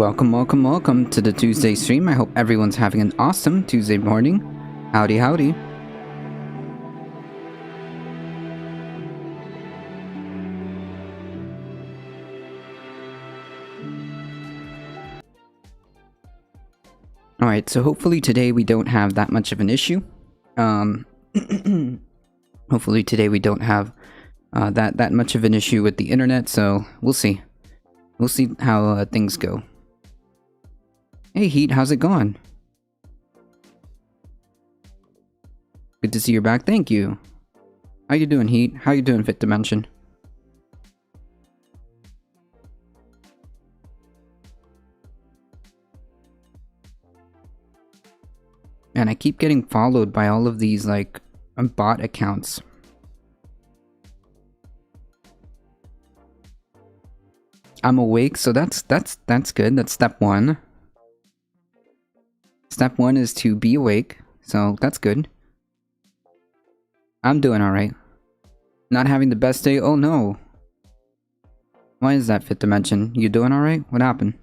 Welcome to the Tuesday stream. I hope everyone's having an awesome Tuesday morning. Howdy. Alright, so hopefully today we don't have that much of an issue. Hopefully today we don't have that much of an issue with the internet, so we'll see. We'll see how things go. Hey Heat, how's it going? Good to see you're back, thank you. How you doing, Heat? How you doing, Fifth Dimension? And I keep getting followed by all of these, like, bot accounts. I'm awake, so that's good. That's step one. Step one is to be awake, so that's good. I'm doing alright. Not having the best day? Oh no. Why is that, Fifth Dimension? You doing alright? What happened?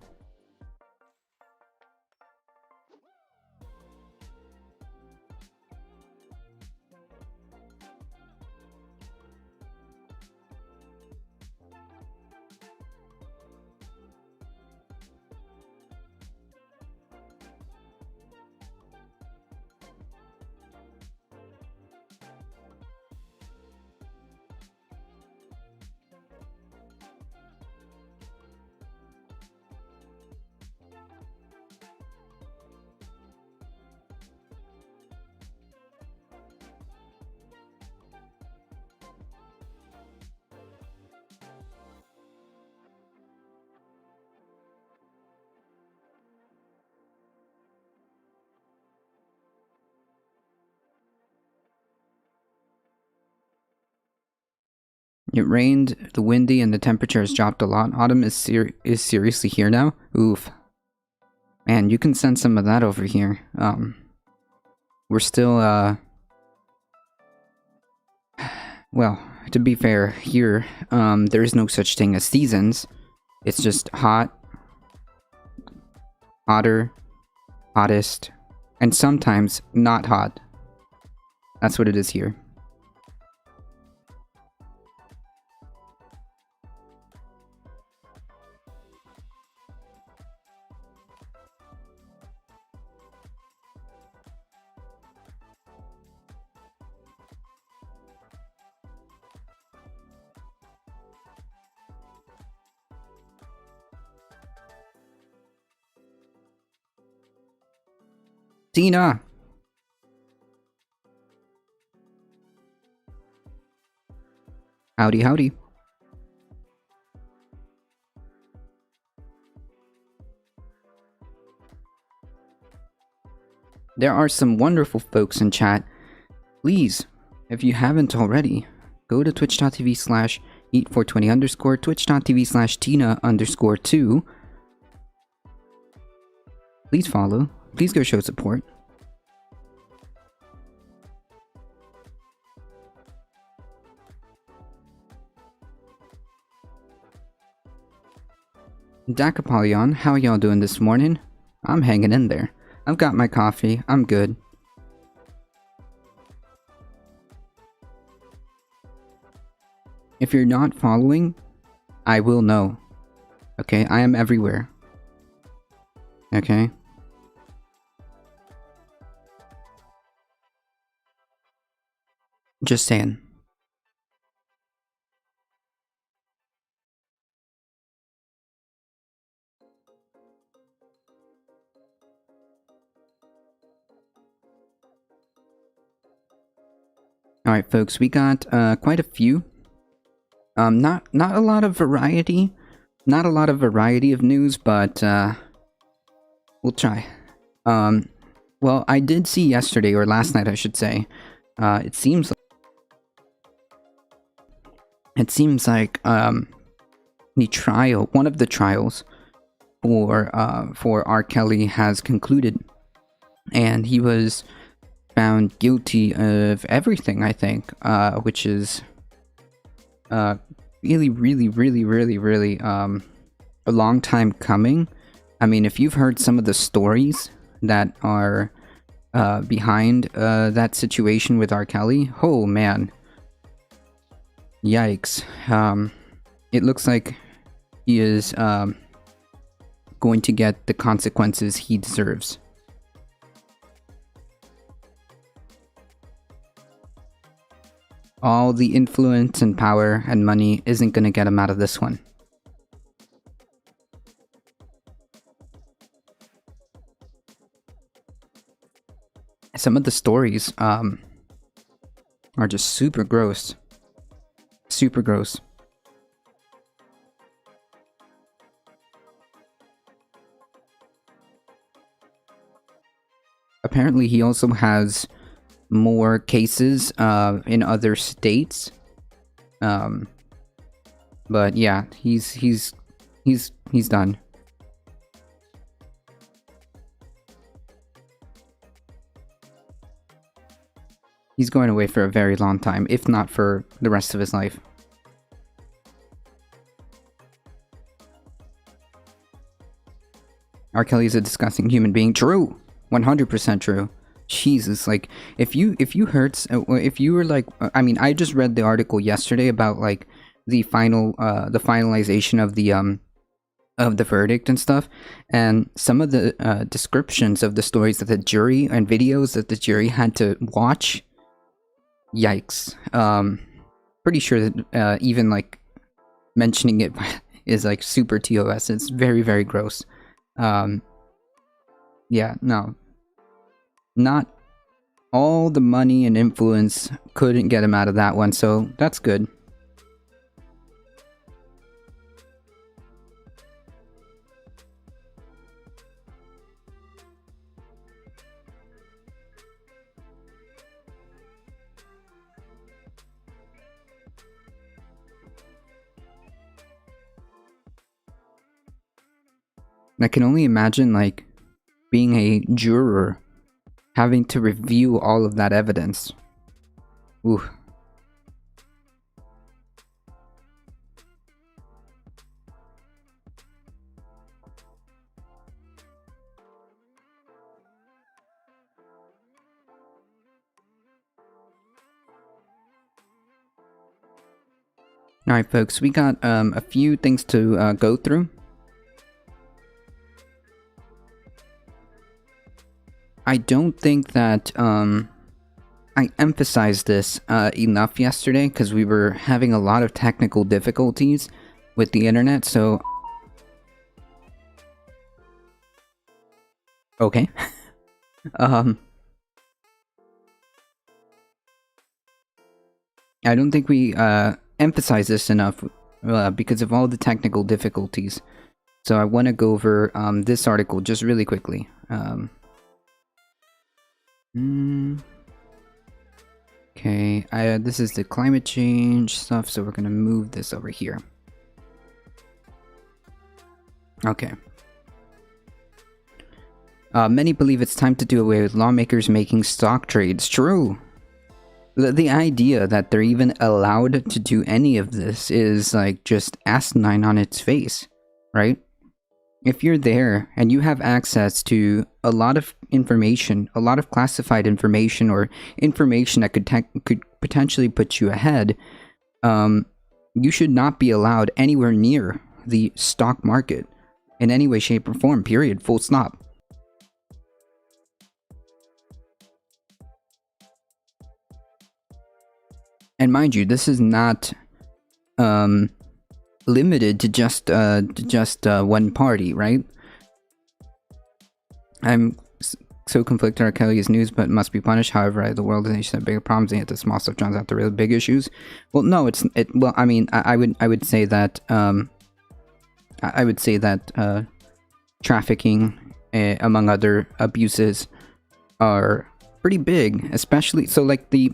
It rained, the windy, and the temperature has dropped a lot. Autumn is seriously here now? Oof. Man, you can sense some of that over here. We're still, well, to be fair, here, there is no such thing as seasons. It's just hot, hotter, hottest, and sometimes not hot. That's what it is here. Tina! Howdy. There are some wonderful folks in chat. Please, if you haven't already, go to twitch.tv/eat420_, twitch.tv/tina_2. Please follow. Please go show support. Dacapolion, how y'all doing this morning? I'm hanging in there. I've got my coffee. I'm good. If you're not following, I will know. Okay, I am everywhere. Okay? Just saying. Alright folks, we got quite a few. Not a lot of variety. Not a lot of variety of news, but we'll try. Well, I did see yesterday, or last night I should say, it seems like the trial, one of the trials for R. Kelly has concluded, and he was found guilty of everything, I think, which is really a long time coming. I mean, if you've heard some of the stories that are behind that situation with R. Kelly, oh man, yikes. It looks like he is going to get the consequences he deserves. All the influence and power and money isn't going to get him out of this one. Some of the stories are just super gross. Super gross. Apparently he also has more cases in other states. But yeah, he's done. He's going away for a very long time, if not for the rest of his life. R. Kelly is a disgusting human being. True! 100% true. Jesus, like, if you were like, I mean, I just read the article yesterday about, like, the finalization of the verdict and stuff, and some of the descriptions of the stories that the jury and videos that the jury had to watch. Yikes. Pretty sure that even like mentioning it is like super TOS. It's very, very gross. Yeah, no. Not all the money and influence couldn't get him out of that one, so that's good. I can only imagine, like, being a juror, having to review all of that evidence. Ooh. Alright folks, we got a few things to go through. I don't think that I emphasized this enough yesterday because we were having a lot of technical difficulties with the internet, so... Okay. I don't think we emphasize this enough because of all the technical difficulties. So I want to go over this article just really quickly. Okay, this is the climate change stuff, so we're gonna move this over here. Okay. Many believe it's time to do away with lawmakers making stock trades. True! The idea that they're even allowed to do any of this is, like, just asinine on its face, right? If you're there and you have access to a lot of information, a lot of classified information, or information that could potentially put you ahead, you should not be allowed anywhere near the stock market in any way, shape, or form, period, full stop. And mind you, this is not limited to just one party, right? I'm so conflicted. R. Kelly is news, but must be punished. However, the world and nation have bigger problems, and yet the small stuff turns out the really big issues. Well, no, well, I mean, I would say that trafficking, among other abuses, are pretty big, especially so like the.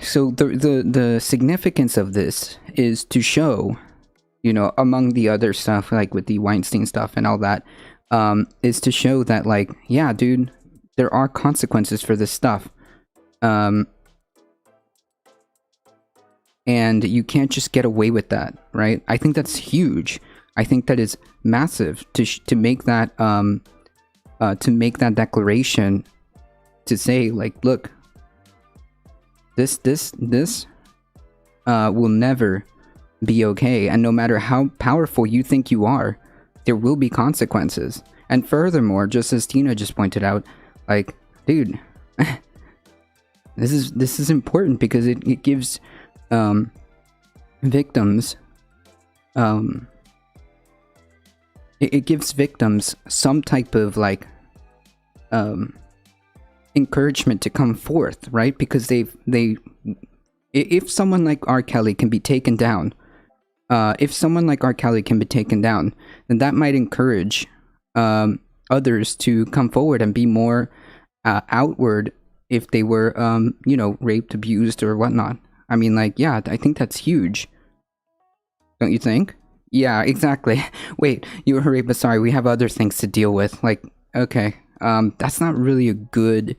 So the significance of this is to show, you know, among the other stuff, like with the Weinstein stuff and all that, is to show that, like, yeah, dude, there are consequences for this stuff. And you can't just get away with that, right? I think that's huge. I think that is massive to make that declaration, to say like, look, this will never be okay, and no matter how powerful you think you are, there will be consequences. And furthermore, just as Tina just pointed out, like, dude, this is important because it gives victims it gives victims some type of like encouragement to come forth, right? Because if someone like R. Kelly can be taken down, then that might encourage others to come forward and be more outward if they were, raped, abused, or whatnot. I mean, like, yeah, I think that's huge. Don't you think? Yeah, exactly. Wait, you were raped, but sorry, we have other things to deal with. Like, okay, that's not really a good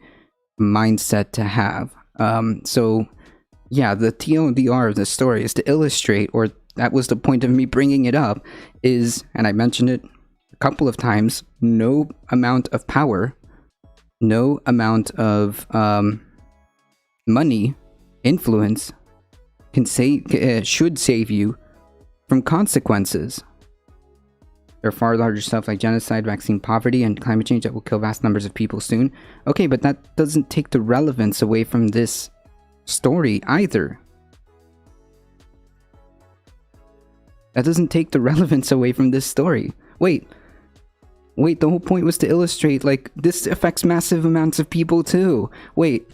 mindset to have. So, yeah, the TLDR of the story is to illustrate, or that was the point of me bringing it up, is, and I mentioned it a couple of times, no amount of power, no amount of money, influence, should save you from consequences. There are far larger stuff like genocide, vaccine poverty, and climate change that will kill vast numbers of people soon. Okay, but that doesn't take the relevance away from this story either. That doesn't take the relevance away from this story. Wait, the whole point was to illustrate, like, this affects massive amounts of people too. Wait,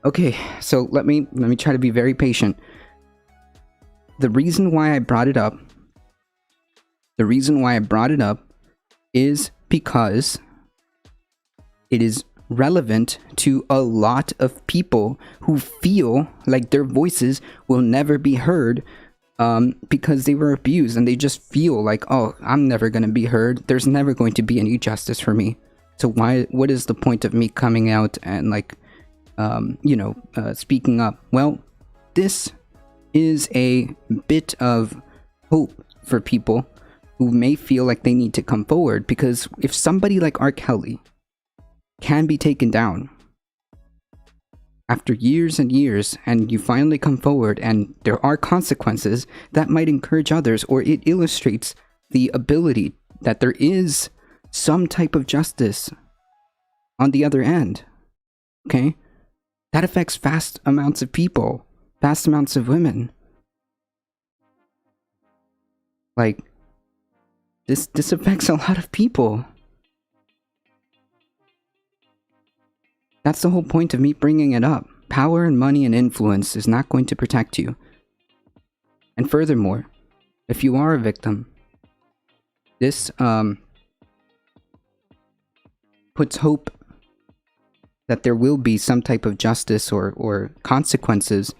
okay, so let me try to be very patient. The reason why I brought it up is because it is relevant to a lot of people who feel like their voices will never be heard because they were abused, and they just feel like, oh, I'm never going to be heard. There's never going to be any justice for me. So what is the point of me coming out and like, speaking up? Well, this is a bit of hope for people who may feel like they need to come forward, because if somebody like R. Kelly can be taken down after years and years, and you finally come forward and there are consequences, that might encourage others, or it illustrates the ability that there is some type of justice on the other end. Okay? That affects vast amounts of people, vast amounts of women. Like, this affects a lot of people. That's the whole point of me bringing it up. Power and money and influence is not going to protect you. And furthermore, if you are a victim, this puts hope that there will be some type of justice or consequences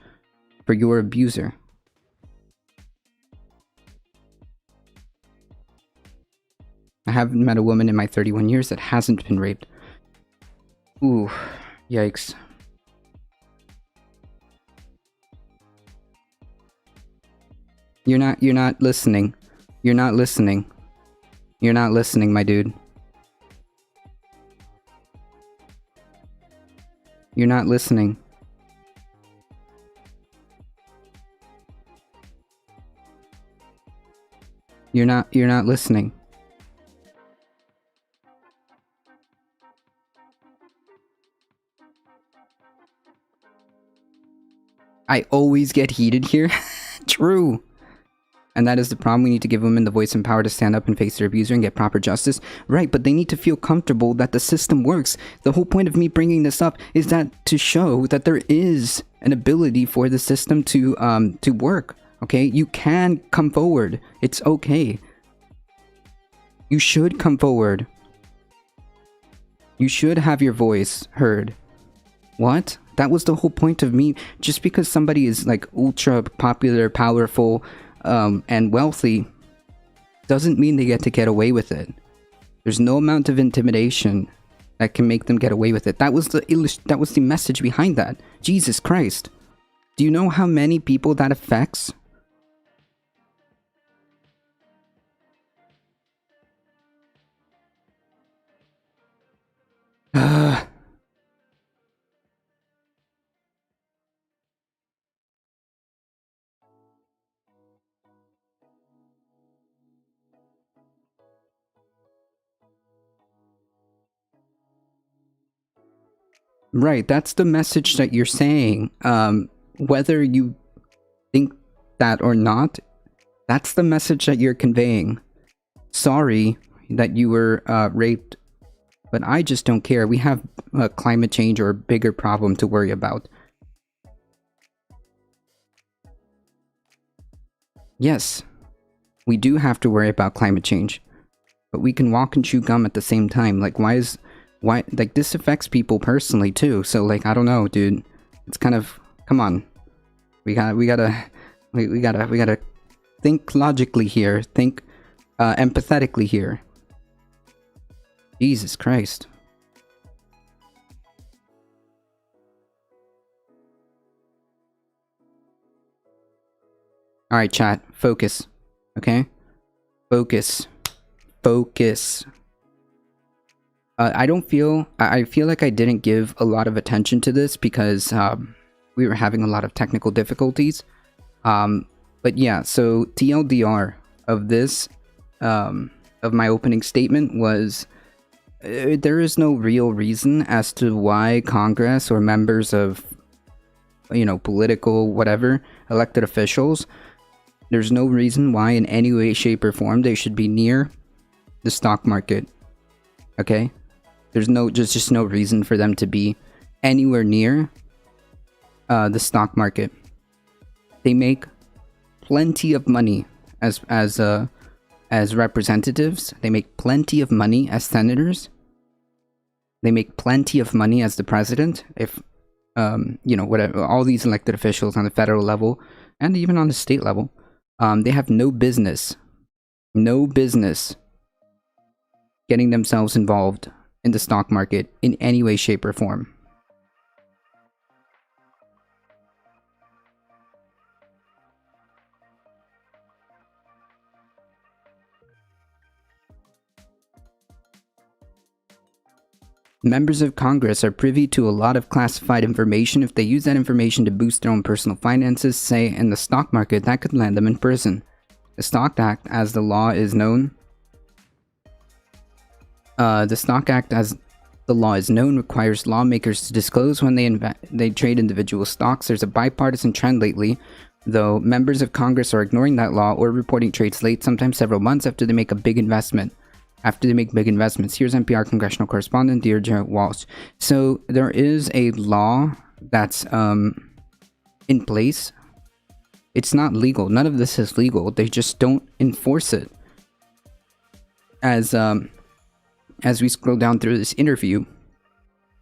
for your abuser. I haven't met a woman in my 31 years that hasn't been raped. Ooh, yikes. You're not listening. You're not listening. You're not listening, my dude. You're not listening. You're not listening. I always get heated here. True. And that is the problem. We need to give women the voice and power to stand up and face their abuser and get proper justice. Right, but they need to feel comfortable that the system works. The whole point of me bringing this up is that to show that there is an ability for the system to work. Okay, you can come forward. It's okay. You should come forward. You should have your voice heard. What? That was the whole point of me. Just because somebody is like ultra popular, powerful, and wealthy doesn't mean they get away with it. There's no amount of intimidation that can make them get away with it. That was the message behind that. Jesus Christ. Do you know how many people that affects? Right, that's the message that you're saying. Whether you think that or not, that's the message that you're conveying. Sorry that you were raped, but I just don't care. We have climate change or a bigger problem to worry about. Yes, we do have to worry about climate change, but we can walk and chew gum at the same time. Like, why, like, this affects people personally too. So, like, I don't know, dude. It's kind of, come on. We gotta think logically here. Think empathetically here. Jesus Christ. Alright, chat. Focus. Okay? Focus. Focus. I don't feel... I feel like I didn't give a lot of attention to this because we were having a lot of technical difficulties. But yeah, so TLDR of this, of my opening statement was... there is no real reason as to why Congress or members of, you know, political, whatever, elected officials, there's no reason why in any way, shape, or form they should be near the stock market. Okay? There's just no reason for them to be anywhere near the stock market. They make plenty of money as representatives. They make plenty of money as senators. They make plenty of money as the president. If you know, whatever, all these elected officials on the federal level and even on the state level, they have no business getting themselves involved in the stock market in any way, shape, or form. Members of Congress are privy to a lot of classified information. If they use that information to boost their own personal finances, say in the stock market, that could land them in prison. The Stock Act, as the law is known, requires lawmakers to disclose when they trade individual stocks. There's a bipartisan trend lately, though members of Congress are ignoring that law or reporting trades late, sometimes several months after they make a big investment. Here's NPR congressional correspondent Deirdre Walsh. So there is a law that's in place. It's not legal. None of this is legal. They just don't enforce it. As we scroll down through this interview,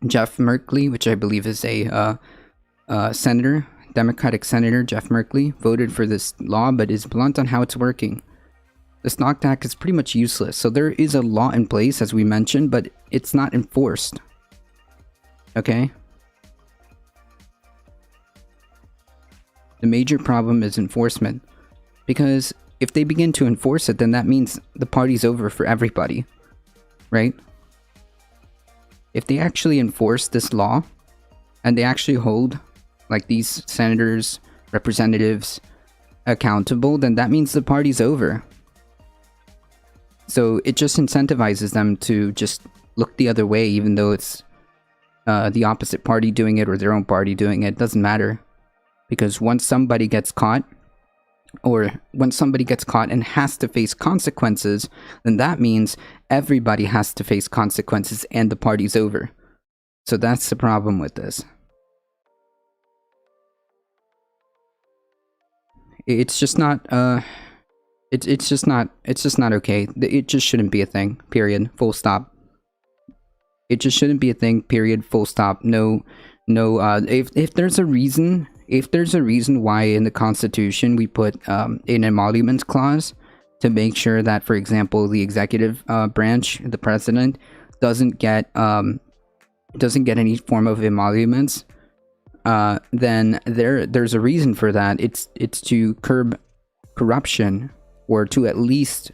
Jeff Merkley, which I believe is a senator, Democratic Senator Jeff Merkley, voted for this law, but is blunt on how it's working. The Stock Act is pretty much useless. So there is a law in place, as we mentioned, but it's not enforced. Okay? The major problem is enforcement. Because if they begin to enforce it, then that means the party's over for everybody. Right? If they actually enforce this law, and they actually hold, like, these senators, representatives accountable, then that means the party's over. So it just incentivizes them to just look the other way, even though it's the opposite party doing it or their own party doing it. It doesn't matter. Because once somebody gets caught, and has to face consequences, then that means everybody has to face consequences and the party's over. So that's the problem with this. It's just not, it's just not okay. It just shouldn't be a thing, period, full stop. It just shouldn't be a thing, period, full stop. No, if there's a reason why in the Constitution we put an emoluments clause to make sure that, for example, the executive branch, the president, doesn't get any form of emoluments, then there's a reason for that. It's to curb corruption, or to at least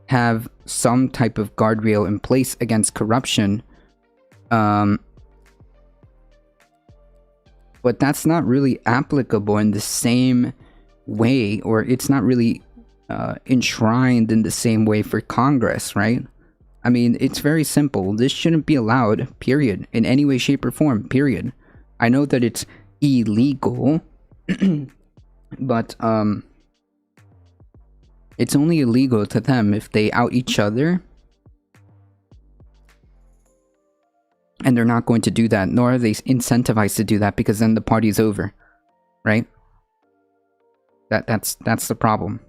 have some type of guardrail in place against corruption. But that's not really applicable in the same way, or it's not really enshrined in the same way for Congress, right? I mean, it's very simple. This shouldn't be allowed, period, in any way, shape, or form, period. I know that it's illegal, but, it's only illegal to them if they out each other. And they're not going to do that, nor are they incentivized to do that, because then the party's over, right? That's the problem.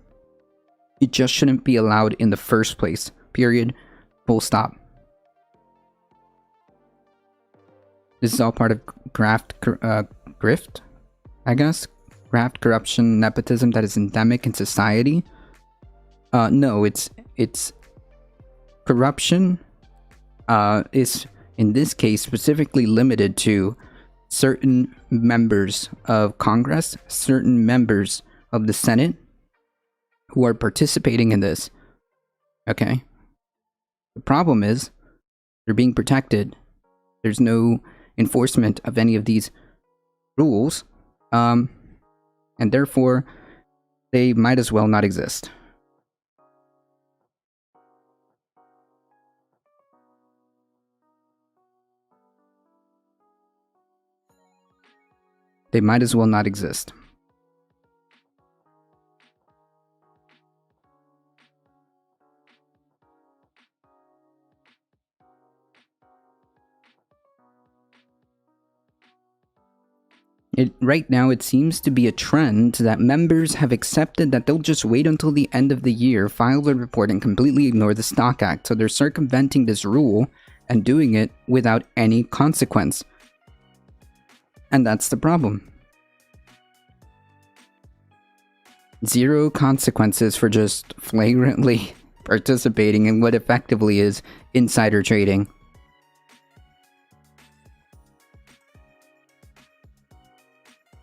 It just shouldn't be allowed in the first place, period, full stop. This is all part of grift, I guess? Graft, corruption, nepotism that is endemic in society. No, it's corruption is, in this case, specifically limited to certain members of Congress, certain members of the Senate who are participating in this. Okay? The problem is, they're being protected. There's no enforcement of any of these rules, and therefore, they might as well not exist. They might as well not exist. Right now, it seems to be a trend that members have accepted that they'll just wait until the end of the year, file their report, and completely ignore the Stock Act. So they're circumventing this rule and doing it without any consequence. And that's the problem. Zero consequences for just flagrantly participating in what effectively is insider trading.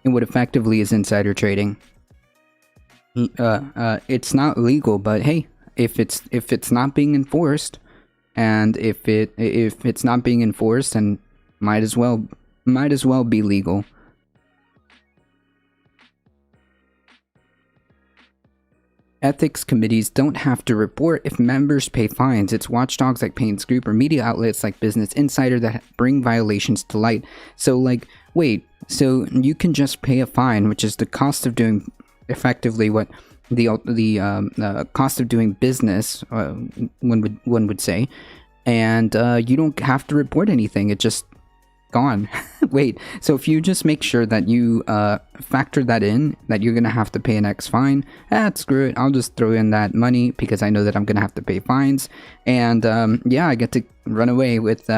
And what effectively is insider trading. It's not legal, but hey, if it's not being enforced, and if it's not being enforced, then might as well be legal. Ethics committees don't have to report if members pay fines. It's watchdogs like Payne's Group or media outlets like Business Insider that bring violations to light. So, like, wait, so you can just pay a fine, which is the cost of doing effectively what the cost of doing business, one would say, and you don't have to report anything. It just gone. Wait, so if you just make sure that you factor that in, that you're gonna have to pay an X fine, screw it, I'll just throw in that money because I know that I'm gonna have to pay fines, and yeah, I get to run away with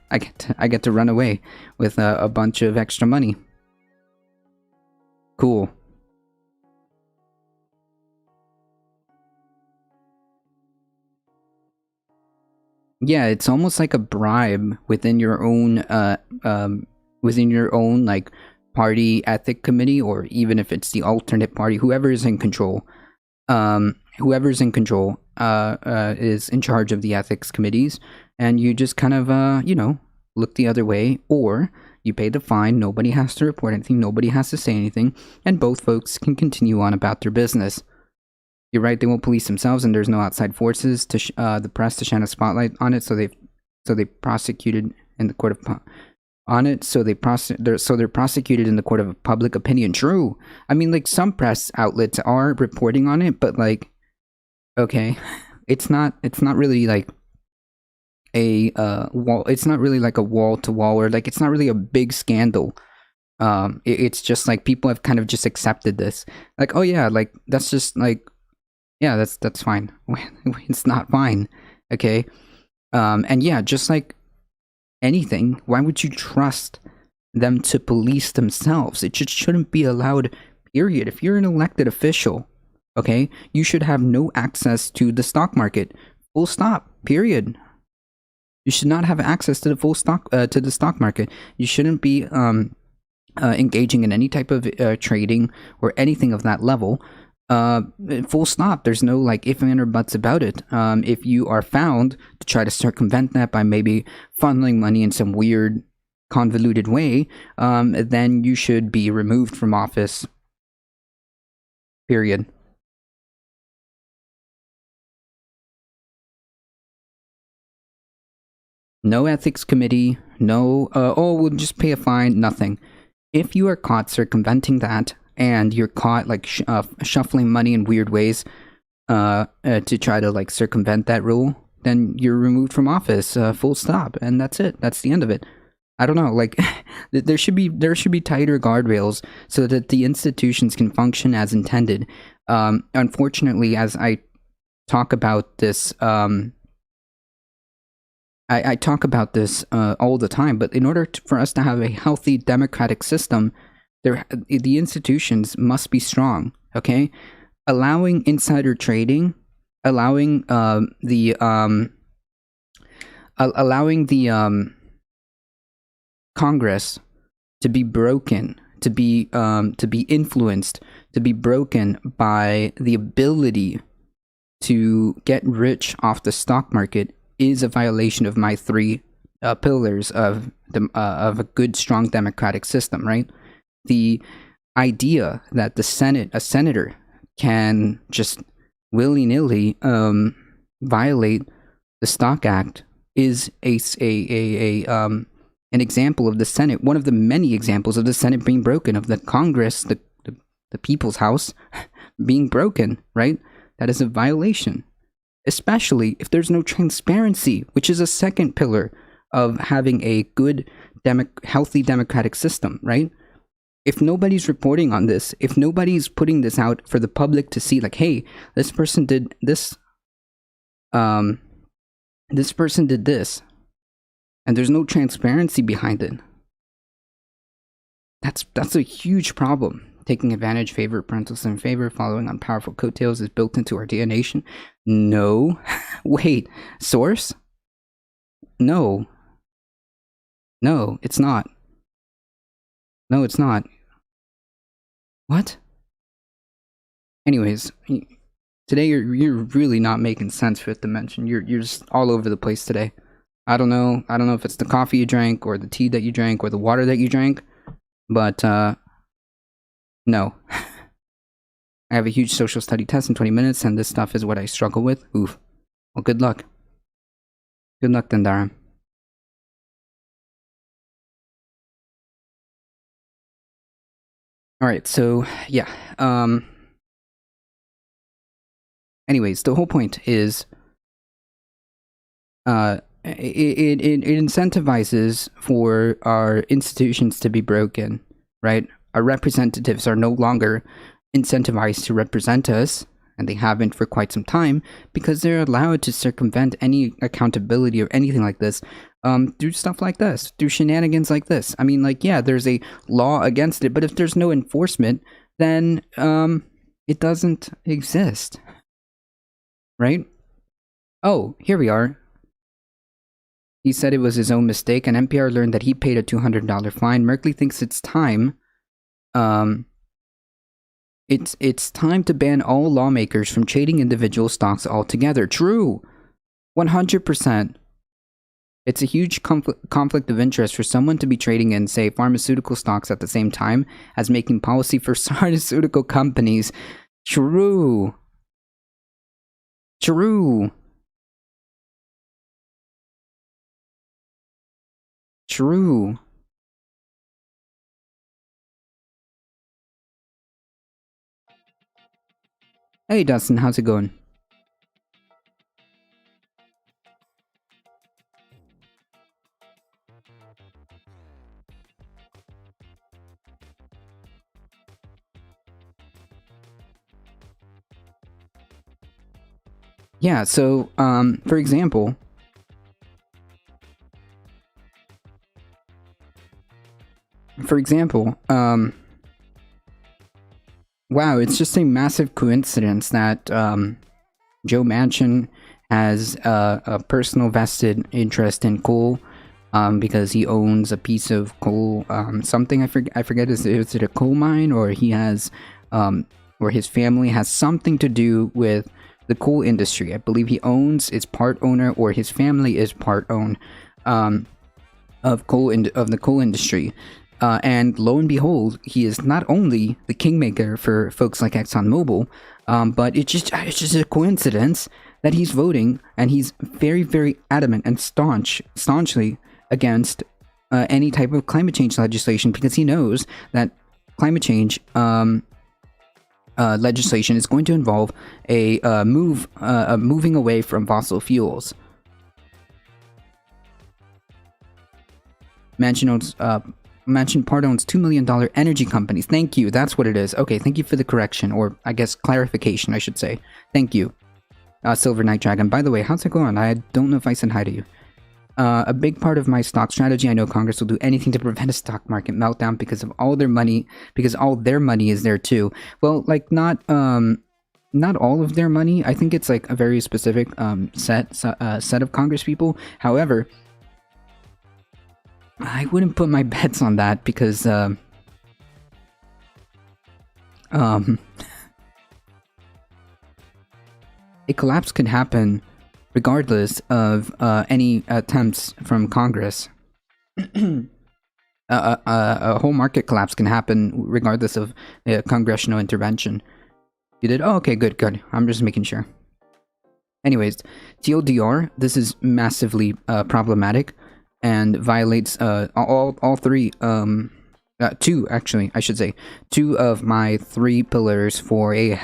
I get to run away with a bunch of extra money. Cool. Yeah, it's almost like a bribe within your own like party ethic committee, or even if it's the alternate party, whoever's in control. Whoever's in control is in charge of the ethics committees, and you just kind of look the other way, or you pay the fine, nobody has to report anything, nobody has to say anything, and both folks can continue on about their business. You're right, they won't police themselves, and there's no outside forces to the press to shine a spotlight on it. So they prosecuted in the court of on it. So they're prosecuted in the court of public opinion. True. I mean, like, some press outlets are reporting on it, but like, okay, it's not really like a wall. It's not really like a wall to wall, or like it's not really a big scandal. It's just like people have kind of just accepted this. Like, oh yeah, like that's just like. Yeah, that's fine. It's not fine, okay? And yeah, just like anything, why would you trust them to police themselves? It just shouldn't be allowed, period. If you're an elected official, okay, you should have no access to the stock market. Full stop, period. You should not have access to the stock market. You shouldn't be engaging in any type of trading or anything of that level. Full stop. There's no like if and or buts about it. If you are found to try to circumvent that by maybe funneling money in some weird convoluted way, then you should be removed from office, period. No ethics committee, no, oh, we'll just pay a fine, nothing. If you are caught circumventing that, and you're caught like shuffling money in weird ways to try to like circumvent that rule, then you're removed from office, full stop, and that's it. That's the end of it. I don't know, like there should be tighter guardrails so that the institutions can function as intended. Unfortunately, as I talk about this, I talk about this all the time, but in order for us to have a healthy democratic system, the institutions must be strong. Okay, allowing insider trading, allowing the Congress to be broken, to be influenced, to be broken by the ability to get rich off the stock market is a violation of my three pillars of a good, strong democratic system. Right? The idea that a senator, can just willy-nilly violate the Stock Act is an example of the Senate, one of the many examples of the Senate being broken, of the Congress, the People's House being broken. Right? That is a violation. Especially if there's no transparency, which is a second pillar of having a good, healthy democratic system, right? If nobody's reporting on this, if nobody's putting this out for the public to see, like, hey, this person did this, and there's no transparency behind it, that's a huge problem. Taking advantage, favor, parental in favor, following on powerful coattails is built into our DNA. No. Wait, source? No. No, it's not. No, it's not. What? Anyways, today you're really not making sense, Fifth Dimension. You're just all over the place today. I don't know if it's the coffee you drank, or the tea that you drank, or the water that you drank, but no. I have a huge social study test in 20 minutes, and this stuff is what I struggle with. Oof. Well, good luck. Good luck, Dendara. Alright, so, yeah. Anyways, the whole point is, it incentivizes for our institutions to be broken, right? Our representatives are no longer incentivized to represent us, and they haven't for quite some time, because they're allowed to circumvent any accountability or anything like this through stuff like this, through shenanigans like this. I mean, like, yeah, there's a law against it, but if there's no enforcement, then it doesn't exist. Right? Oh, here we are. He said it was his own mistake, and NPR learned that he paid a $200 fine. Merkley thinks it's time. It's time to ban all lawmakers from trading individual stocks altogether. True, 100%. It's a huge conflict of interest for someone to be trading in, say, pharmaceutical stocks at the same time as making policy for pharmaceutical companies. True. True. True. Hey Dustin, how's it going? Yeah, so, for example, wow, it's just a massive coincidence that Joe Manchin has a personal vested interest in coal, because he owns a piece of coal, something I forget, is it a coal mine, or he has, or his family has something to do with the coal industry. I believe he is part owner, or his family is part owned of the coal industry. And lo and behold, he is not only the kingmaker for folks like ExxonMobil, but it's just a coincidence that he's voting, and he's very, very adamant and staunchly against any type of climate change legislation, because he knows that climate change legislation is going to involve a moving away from fossil fuels. Mansion part owns $2 million energy companies. Thank you. That's what it is. Okay, thank you for the correction, or I guess clarification, I should say. Thank you. Silver Knight Dragon. By the way, how's it going? I don't know if I said hi to you. A big part of my stock strategy, I know Congress will do anything to prevent a stock market meltdown because of all their money, because all their money is there too. Well, like, not all of their money. I think it's like a very specific set of Congress people. However, I wouldn't put my bets on that, because a collapse could happen regardless of any attempts from Congress. A whole market collapse can happen regardless of congressional intervention. You did? Oh, okay, good. I'm just making sure. Anyways, TLDR, this is massively problematic and violates all three, two, actually, I should say, two of my 3 pillars for a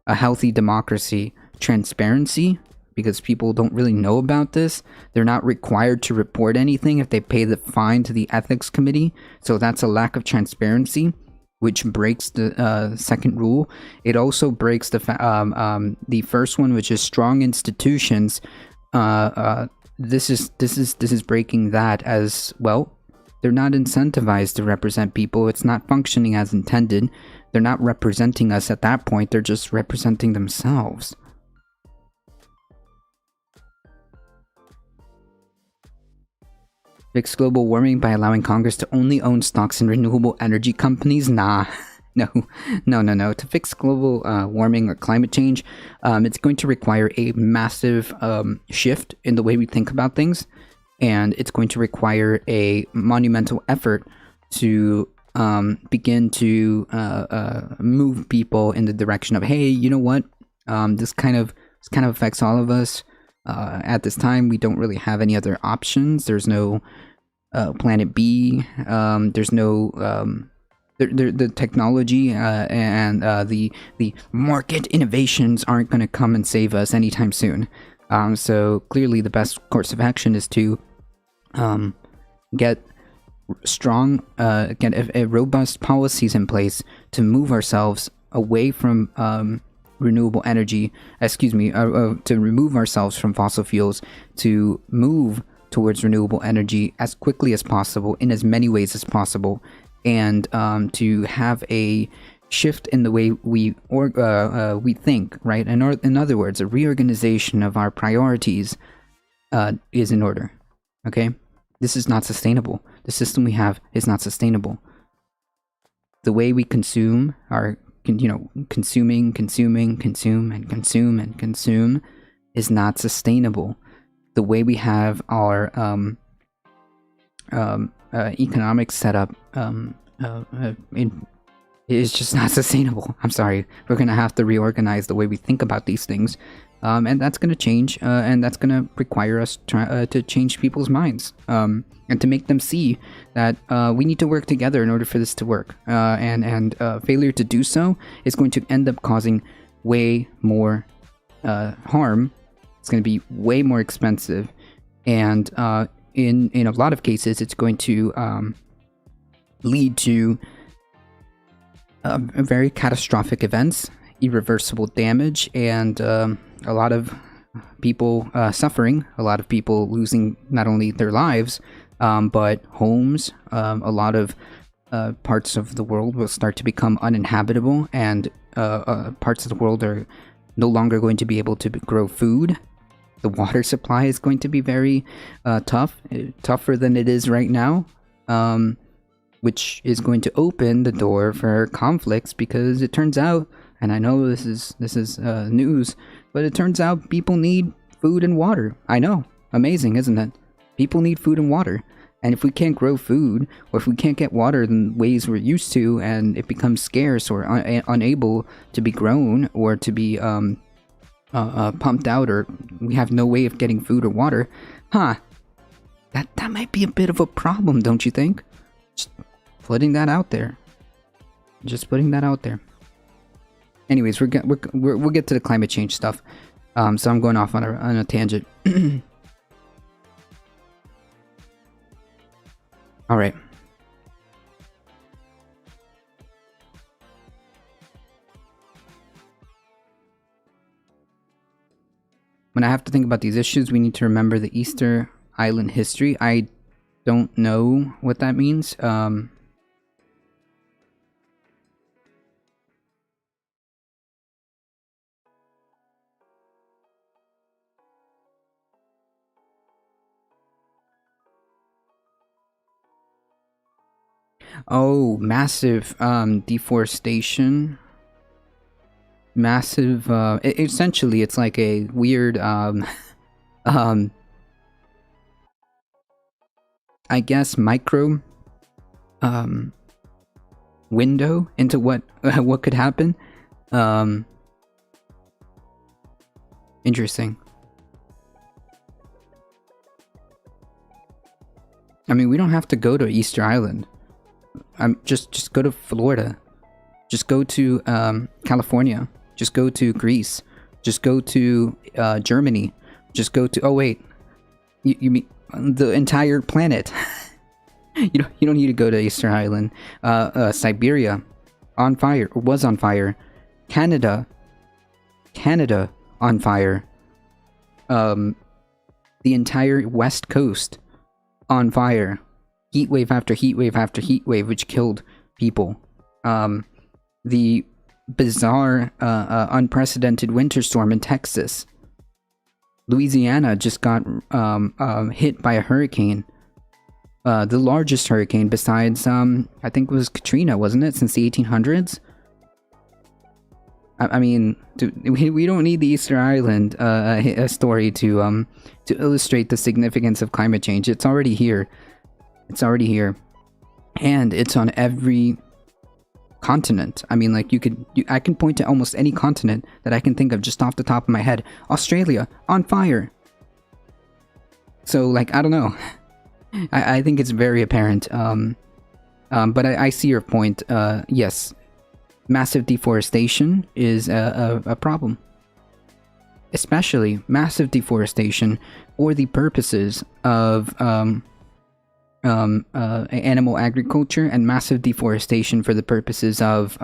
healthy democracy: transparency, because people don't really know about this. They're not required to report anything if they pay the fine to the ethics committee, so that's a lack of transparency, which breaks the second rule. It also breaks the first one, which is strong institutions. This is breaking that as well. They're not incentivized to represent people. It's not functioning as intended. They're not representing us at that point. They're just representing themselves. Fix global warming by allowing Congress to only own stocks in renewable energy companies? Nah. No. To fix global warming or climate change, it's going to require a massive shift in the way we think about things, and it's going to require a monumental effort to begin to move people in the direction of, hey, you know what? This kind of affects all of us. At this time, we don't really have any other options. There's no planet B. There's no the technology and the market innovations aren't going to come and save us anytime soon. So clearly, the best course of action is to get strong, get a robust policies in place to move ourselves away from renewable energy. To remove ourselves from fossil fuels, to move towards renewable energy as quickly as possible in as many ways as possible. And to have a shift in the way we think, right? In other words, a reorganization of our priorities is in order. Okay, this is not sustainable. The system we have is not sustainable. The way we consume consume is not sustainable. The way we have our economic setup is just not sustainable. I'm sorry. We're gonna have to reorganize the way we think about these things, and that's gonna change, and that's gonna require us to change people's minds, and to make them see that we need to work together in order for this to work. And failure to do so is going to end up causing way more harm. It's going to be way more expensive, and in a lot of cases, it's going to lead to very catastrophic events, irreversible damage, and a lot of people suffering, a lot of people losing not only their lives, but homes. A lot of parts of the world will start to become uninhabitable, and parts of the world are no longer going to be able to grow food. The water supply is going to be very tougher than it is right now, which is going to open the door for conflicts, because it turns out, and I know this is news, but it turns out people need food and water. I know, amazing, isn't it? People need food and water, and if we can't grow food, or if we can't get water in ways we're used to, and it becomes scarce or unable to be grown or to be pumped out, or we have no way of getting food or water, huh? That might be a bit of a problem, don't you think? Just putting that out there. Just putting that out there. Anyways, we'll get to the climate change stuff. So I'm going off on a tangent. All right. When I have to think about these issues, we need to remember the Easter Island history. I don't know what that means. Oh, massive deforestation. Massive essentially it's like a weird um I guess micro window into what what could happen. Interesting. I mean, we don't have to go to Easter Island. Just go to Florida. Just go to California. Just go to Greece. Just go to Germany. Just go to, oh wait, you mean the entire planet? You don't need to go to Easter Island. Siberia, on fire, or was on fire. Canada on fire. The entire West Coast on fire. Heat wave after heat wave after heat wave, which killed people. The bizarre, unprecedented winter storm in Texas. Louisiana just got hit by a hurricane. The largest hurricane besides, I think it was Katrina, wasn't it? Since the 1800s? I mean, we don't need the Easter Island a story to illustrate the significance of climate change. It's already here. It's already here. And it's on every continent. I mean, like, I can point to almost any continent that I can think of just off the top of my head. Australia, on fire. So, like, I don't know. I think it's very apparent. But I see your point. Yes, massive deforestation is a problem. Especially massive deforestation for the purposes of animal agriculture, and massive deforestation for the purposes of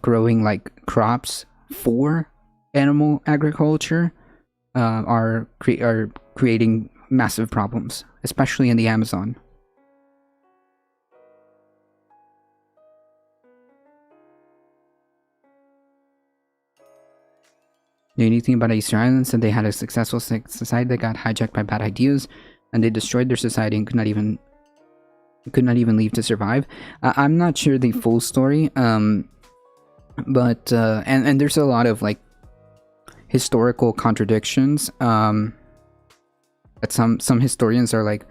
growing like crops for animal agriculture are creating massive problems, especially in the Amazon. The unique thing about Easter Island said they had a successful society that got hijacked by bad ideas, and they destroyed their society and could not even leave to survive. I'm not sure the full story, but and there's a lot of like historical contradictions. That some historians are like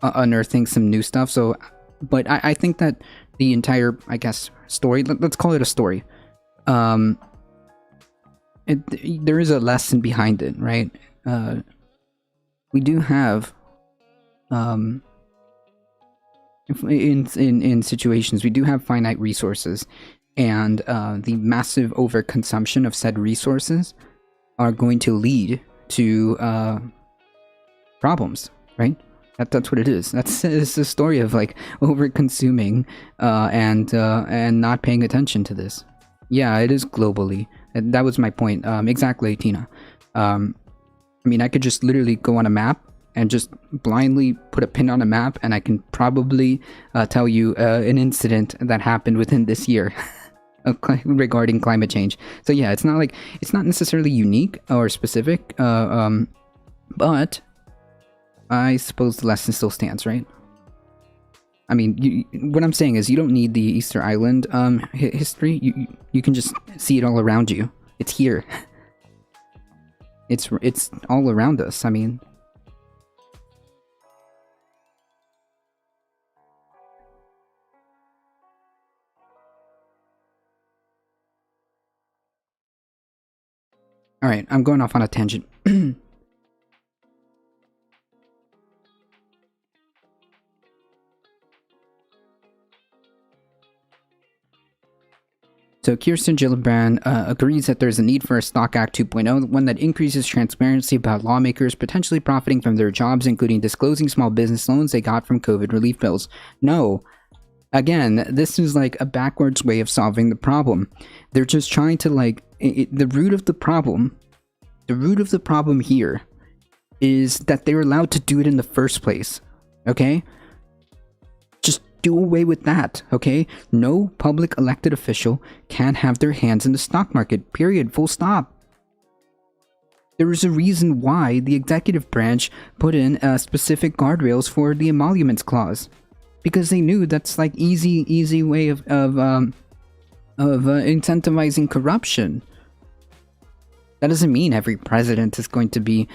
unearthing some new stuff. So, but I think that the entire, I guess, story. Let's call it a story. There is a lesson behind it, right? We do have, in situations, we do have finite resources, and the massive overconsumption of said resources are going to lead to problems, right? That's what it is. It's a story of like over consuming and not paying attention to this. Yeah, it is globally. And that was my point. Exactly, Tina. I mean, I could just literally go on a map and just blindly put a pin on a map, and I can probably tell you an incident that happened within this year regarding climate change. So yeah, it's not necessarily unique or specific, but I suppose the lesson still stands, right? I mean, what I'm saying is you don't need the Easter Island history. You can just see it all around you. It's here. It's all around us. I mean, Alright, I'm going off on a tangent. So Kirsten Gillibrand agrees that there's a need for a Stock Act 2.0, one that increases transparency about lawmakers potentially profiting from their jobs, including disclosing small business loans they got from COVID relief bills. No. Again, this is like a backwards way of solving the problem. They're just trying to the root of the problem here is that they're allowed to do it in the first place. Okay? Just do away with that, okay? No public elected official can have their hands in the stock market, period, full stop. There is a reason why the executive branch put in specific guardrails for the emoluments clause. Because they knew that's like easy way of incentivizing corruption. That doesn't mean every president is going to be...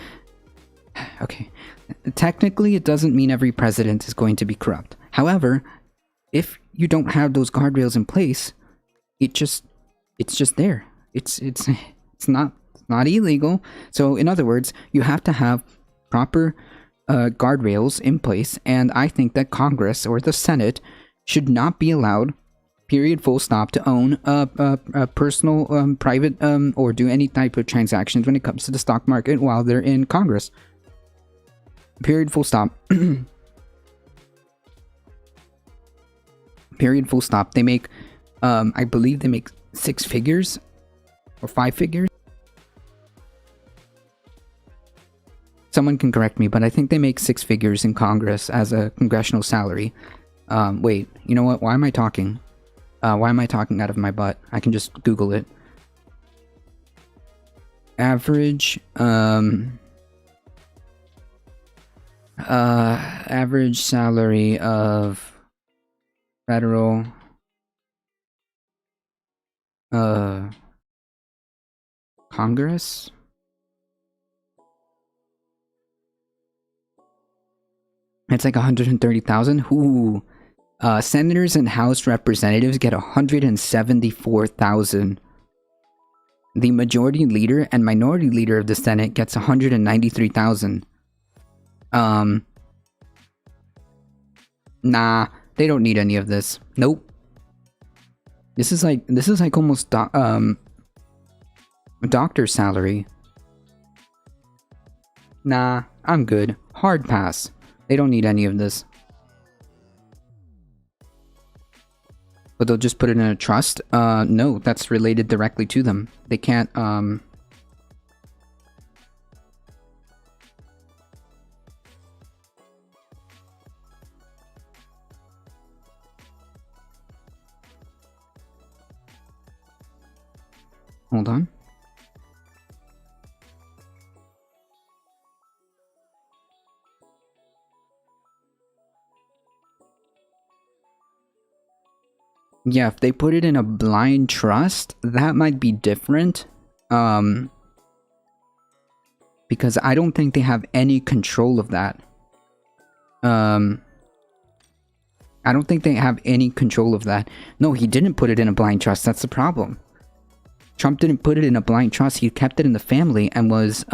Okay, technically it doesn't mean every president is going to be corrupt. However, if you don't have those guardrails in place, it's just there. It's not illegal. So in other words, you have to have proper guardrails in place, and I think that Congress or the Senate should not be allowed, period, full stop, to own a personal, private, or do any type of transactions when it comes to the stock market while they're in Congress. Period, full stop. Period, full stop. They make, I believe they make 6 figures or 5 figures. Someone can correct me, but I think they make 6 figures in Congress as a congressional salary. Wait, you know what? Why am I talking? Why am I talking out of my butt? I can just Google it. Average, average salary of federal, Congress? It's like 130,000. Ooh. Senators and House representatives get 174,000. The majority leader and minority leader of the Senate gets 193,000. Nah, they don't need any of this. Nope. This is like almost doctor salary. Nah, I'm good. Hard pass. They don't need any of this. But they'll just put it in a trust? No, that's related directly to them. They can't, Hold on. Yeah, if they put it in a blind trust, that might be different. Because I don't think they have any control of that. I don't think they have any control of that. No, he didn't put it in a blind trust. That's the problem. Trump didn't put it in a blind trust. He kept it in the family and was,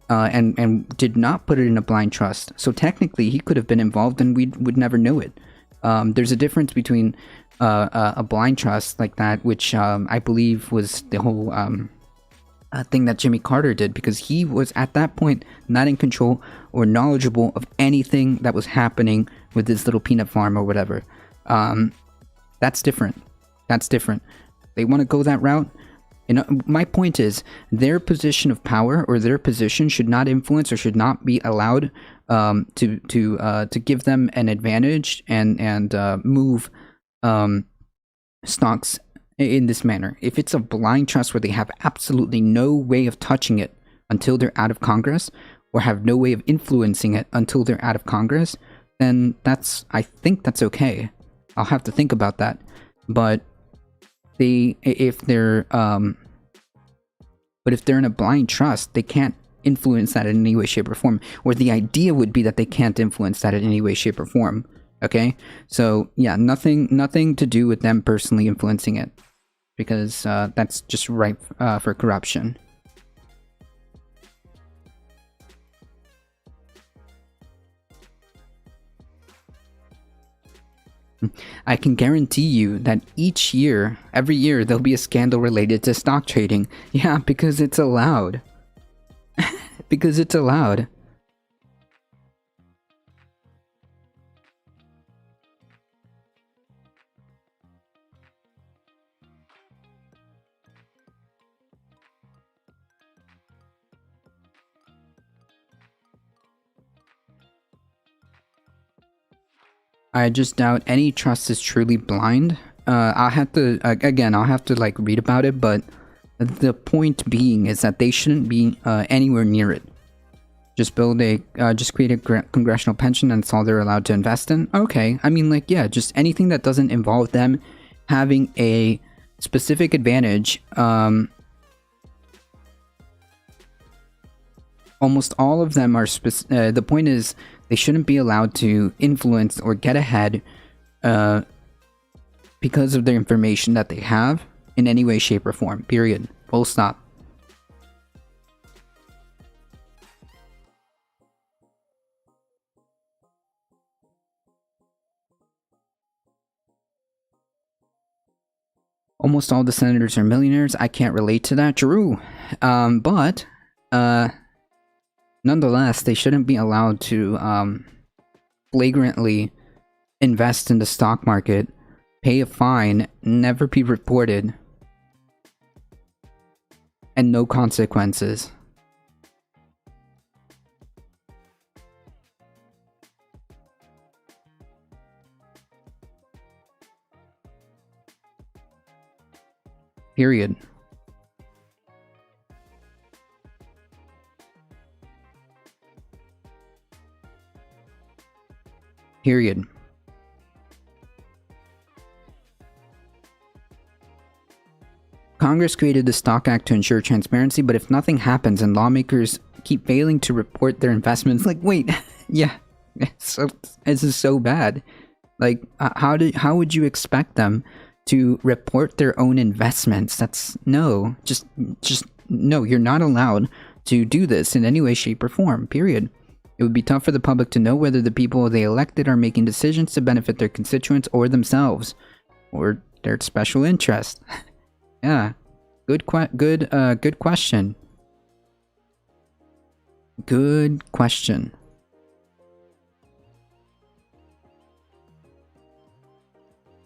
and did not put it in a blind trust. So technically, he could have been involved and we would never know it. There's a difference between a blind trust like that, which I believe was the whole thing that Jimmy Carter did, because he was at that point not in control or knowledgeable of anything that was happening with this little peanut farm or whatever. That's different. That's different. They want to go that route. And my point is, their position of power or their position should not influence or should not be allowed to give them an advantage and move stocks in this manner. If it's a blind trust where they have absolutely no way of touching it until they're out of Congress, or have no way of influencing it until they're out of Congress, then I think that's okay. I'll have to think about that. But if they're in a blind trust, they can't influence that in any way, shape, or form. Or the idea would be that they can't influence that in any way, shape, or form. Okay? So, yeah, nothing to do with them personally influencing it. Because that's just ripe for corruption. I can guarantee you that each year, every year, there'll be a scandal related to stock trading. Yeah, because it's allowed. Because it's allowed. I just doubt any trust is truly blind. I'll have to, again, I'll have to like read about it, but the point being is that they shouldn't be anywhere near it. Just just create a congressional pension and it's all they're allowed to invest in? Okay, I mean, like, yeah, just anything that doesn't involve them having a specific advantage. Almost all of them are the point is they shouldn't be allowed to influence or get ahead because of the information that they have in any way, shape, or form. Period. Full stop. Almost all the senators are millionaires. I can't relate to that. True. But nonetheless, they shouldn't be allowed to flagrantly invest in the stock market, pay a fine, never be reported, and no consequences. Period. Period. Congress created the Stock Act to ensure transparency, but if nothing happens and lawmakers keep failing to report their investments, like, wait, yeah, so this is so bad. Like, how would you expect them to report their own investments? That's no, just no. You're not allowed to do this in any way, shape, or form. Period. It would be tough for the public to know whether the people they elected are making decisions to benefit their constituents or themselves, or their special interest. Yeah, good question. Good question.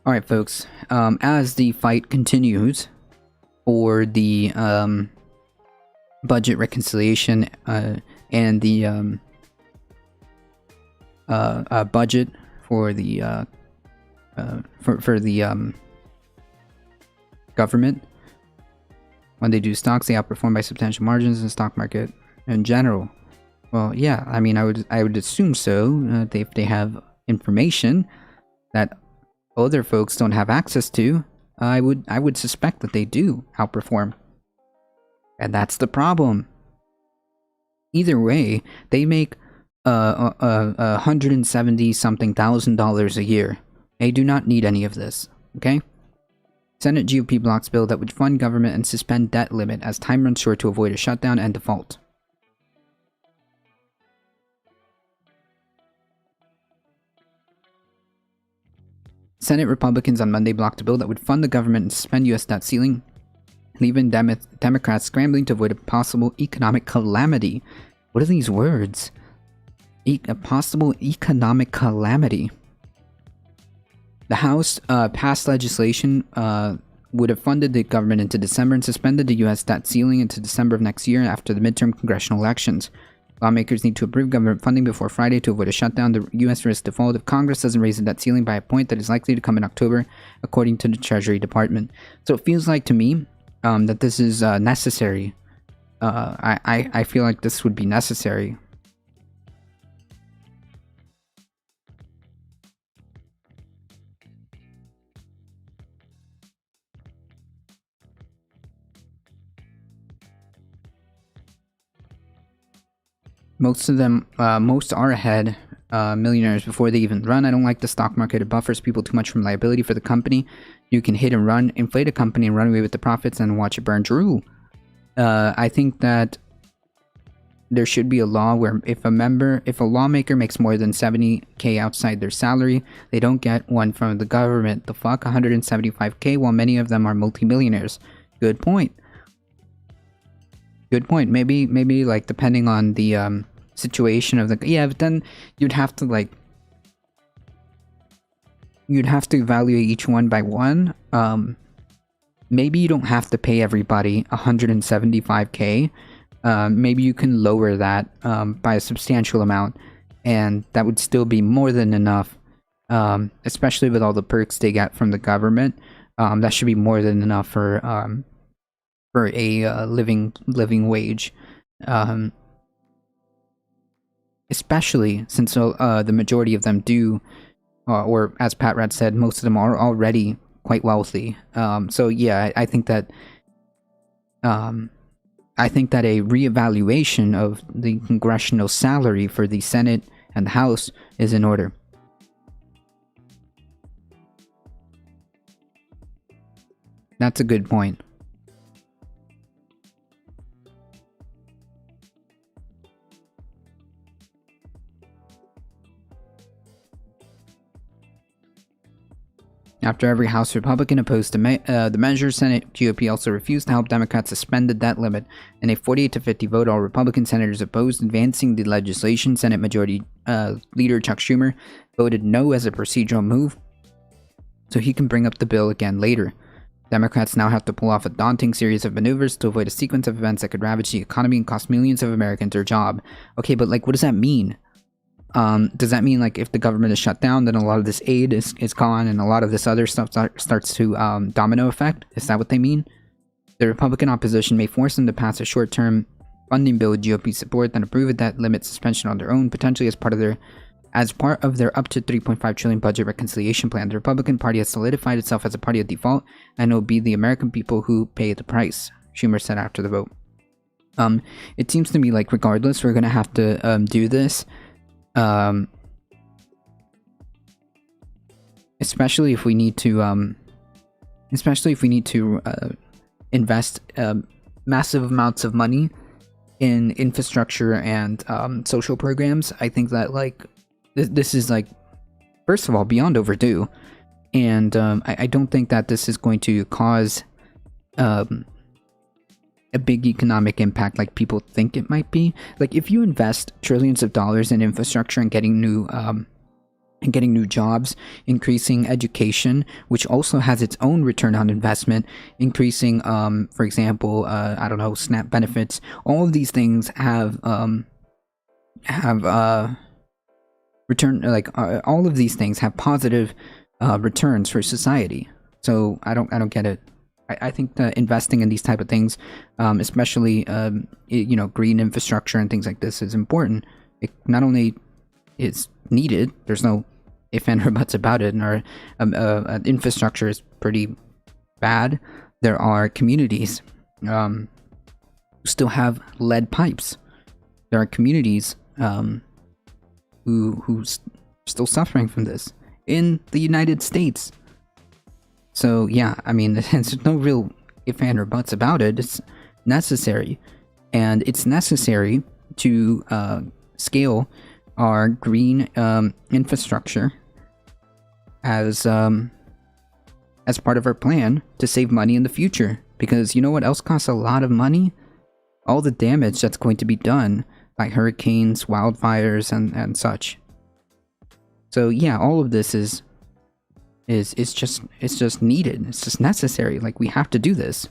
All right, folks. As the fight continues for the budget reconciliation and the budget for the government, when they do stocks, they outperform by substantial margins in the stock market in general. Well, yeah, I mean, I would assume so. If they have information that other folks don't have access to, I would suspect that they do outperform, and that's the problem. Either way, they make $170,000 a year. They do not need any of this. Okay. Senate GOP blocks bill that would fund government and suspend debt limit as time runs short to avoid a shutdown and default. Senate Republicans on Monday blocked a bill that would fund the government and suspend U.S. debt ceiling, leaving Democrats scrambling to avoid a possible economic calamity. What are these words? A possible economic calamity. The House passed legislation would have funded the government into December and suspended the U.S. debt ceiling into December of next year after the midterm congressional elections. Lawmakers need to approve government funding before Friday to avoid a shutdown. The U.S. risks default if Congress doesn't raise the debt ceiling by a point that is likely to come in October, according to the Treasury Department. So it feels like to me that this is necessary. I feel like this would be necessary. Most of them, most are ahead, millionaires before they even run. I don't like the stock market. It buffers people too much from liability for the company. You can hit and run, inflate a company and run away with the profits and watch it burn. True. I think that there should be a law where if a lawmaker makes more than 70K outside their salary, they don't get one from the government. The fuck, 175K, while many of them are multimillionaires. Good point. Good point. Maybe like depending on the situation of the but then you'd have to evaluate each one by one. Maybe you don't have to pay everybody 175K. Maybe you can lower that by a substantial amount, and that would still be more than enough, especially with all the perks they get from the government. That should be more than enough for a living wage, especially since the majority of them do, or as Pat Rat said, most of them are already quite wealthy. So yeah, I think that a reevaluation of the congressional salary for the Senate and the House is in order. That's a good point. After every House Republican opposed the measure, Senate GOP also refused to help Democrats suspend the debt limit. In a 48-50 vote, all Republican senators opposed advancing the legislation. Senate Majority Leader Chuck Schumer voted no as a procedural move, so he can bring up the bill again later. Democrats now have to pull off a daunting series of maneuvers to avoid a sequence of events that could ravage the economy and cost millions of Americans their job. Okay, but what does that mean? Does that mean if the government is shut down, then a lot of this aid is gone and a lot of this other stuff starts to domino effect? Is that what they mean? The Republican opposition may force them to pass a short-term funding bill with GOP support, then approve a debt limit suspension on their own, potentially as part of their up to $3.5 trillion budget reconciliation plan. The Republican Party has solidified itself as a party of default, and it will be the American people who pay the price, Schumer said after the vote. It seems to me regardless, we're going to have to do this. Especially if we need to invest massive amounts of money in infrastructure and social programs. I think that this is first of all beyond overdue, and I don't think that this is going to cause a big economic impact like people think it might be. If you invest trillions of dollars in infrastructure and getting new jobs, increasing education, which also has its own return on investment, increasing for example SNAP benefits, all of these things have return all of these things have positive returns for society. So I don't get it. I think that investing in these type of things, especially green infrastructure and things like this, is important. It not only is needed, there's no if and or buts about it, and our infrastructure is pretty bad. There are communities who still have lead pipes. There are communities who's still suffering from this in the United States. So yeah, I mean, there's no real if and or buts about it. It's necessary, and it's necessary to scale our green infrastructure as part of our plan to save money in the future. Because you know what else costs a lot of money? All the damage that's going to be done by hurricanes, wildfires, and such. So yeah, all of this is just needed. It's just necessary. We have to do this.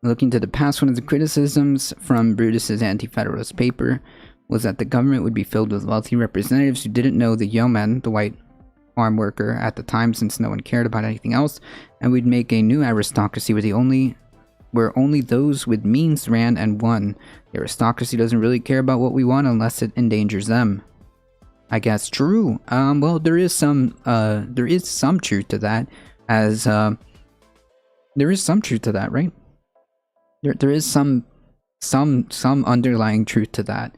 Looking to the past, one of the criticisms from Brutus's Anti-Federalist paper was that the government would be filled with wealthy representatives who didn't know the yeoman, the white farm worker, at the time, since no one cared about anything else, and we'd make a new aristocracy where only those with means ran and won. The aristocracy doesn't really care about what we want unless it endangers them. I guess true. Well, there is some truth to that, as there is some truth to that, right? There is some underlying truth to that.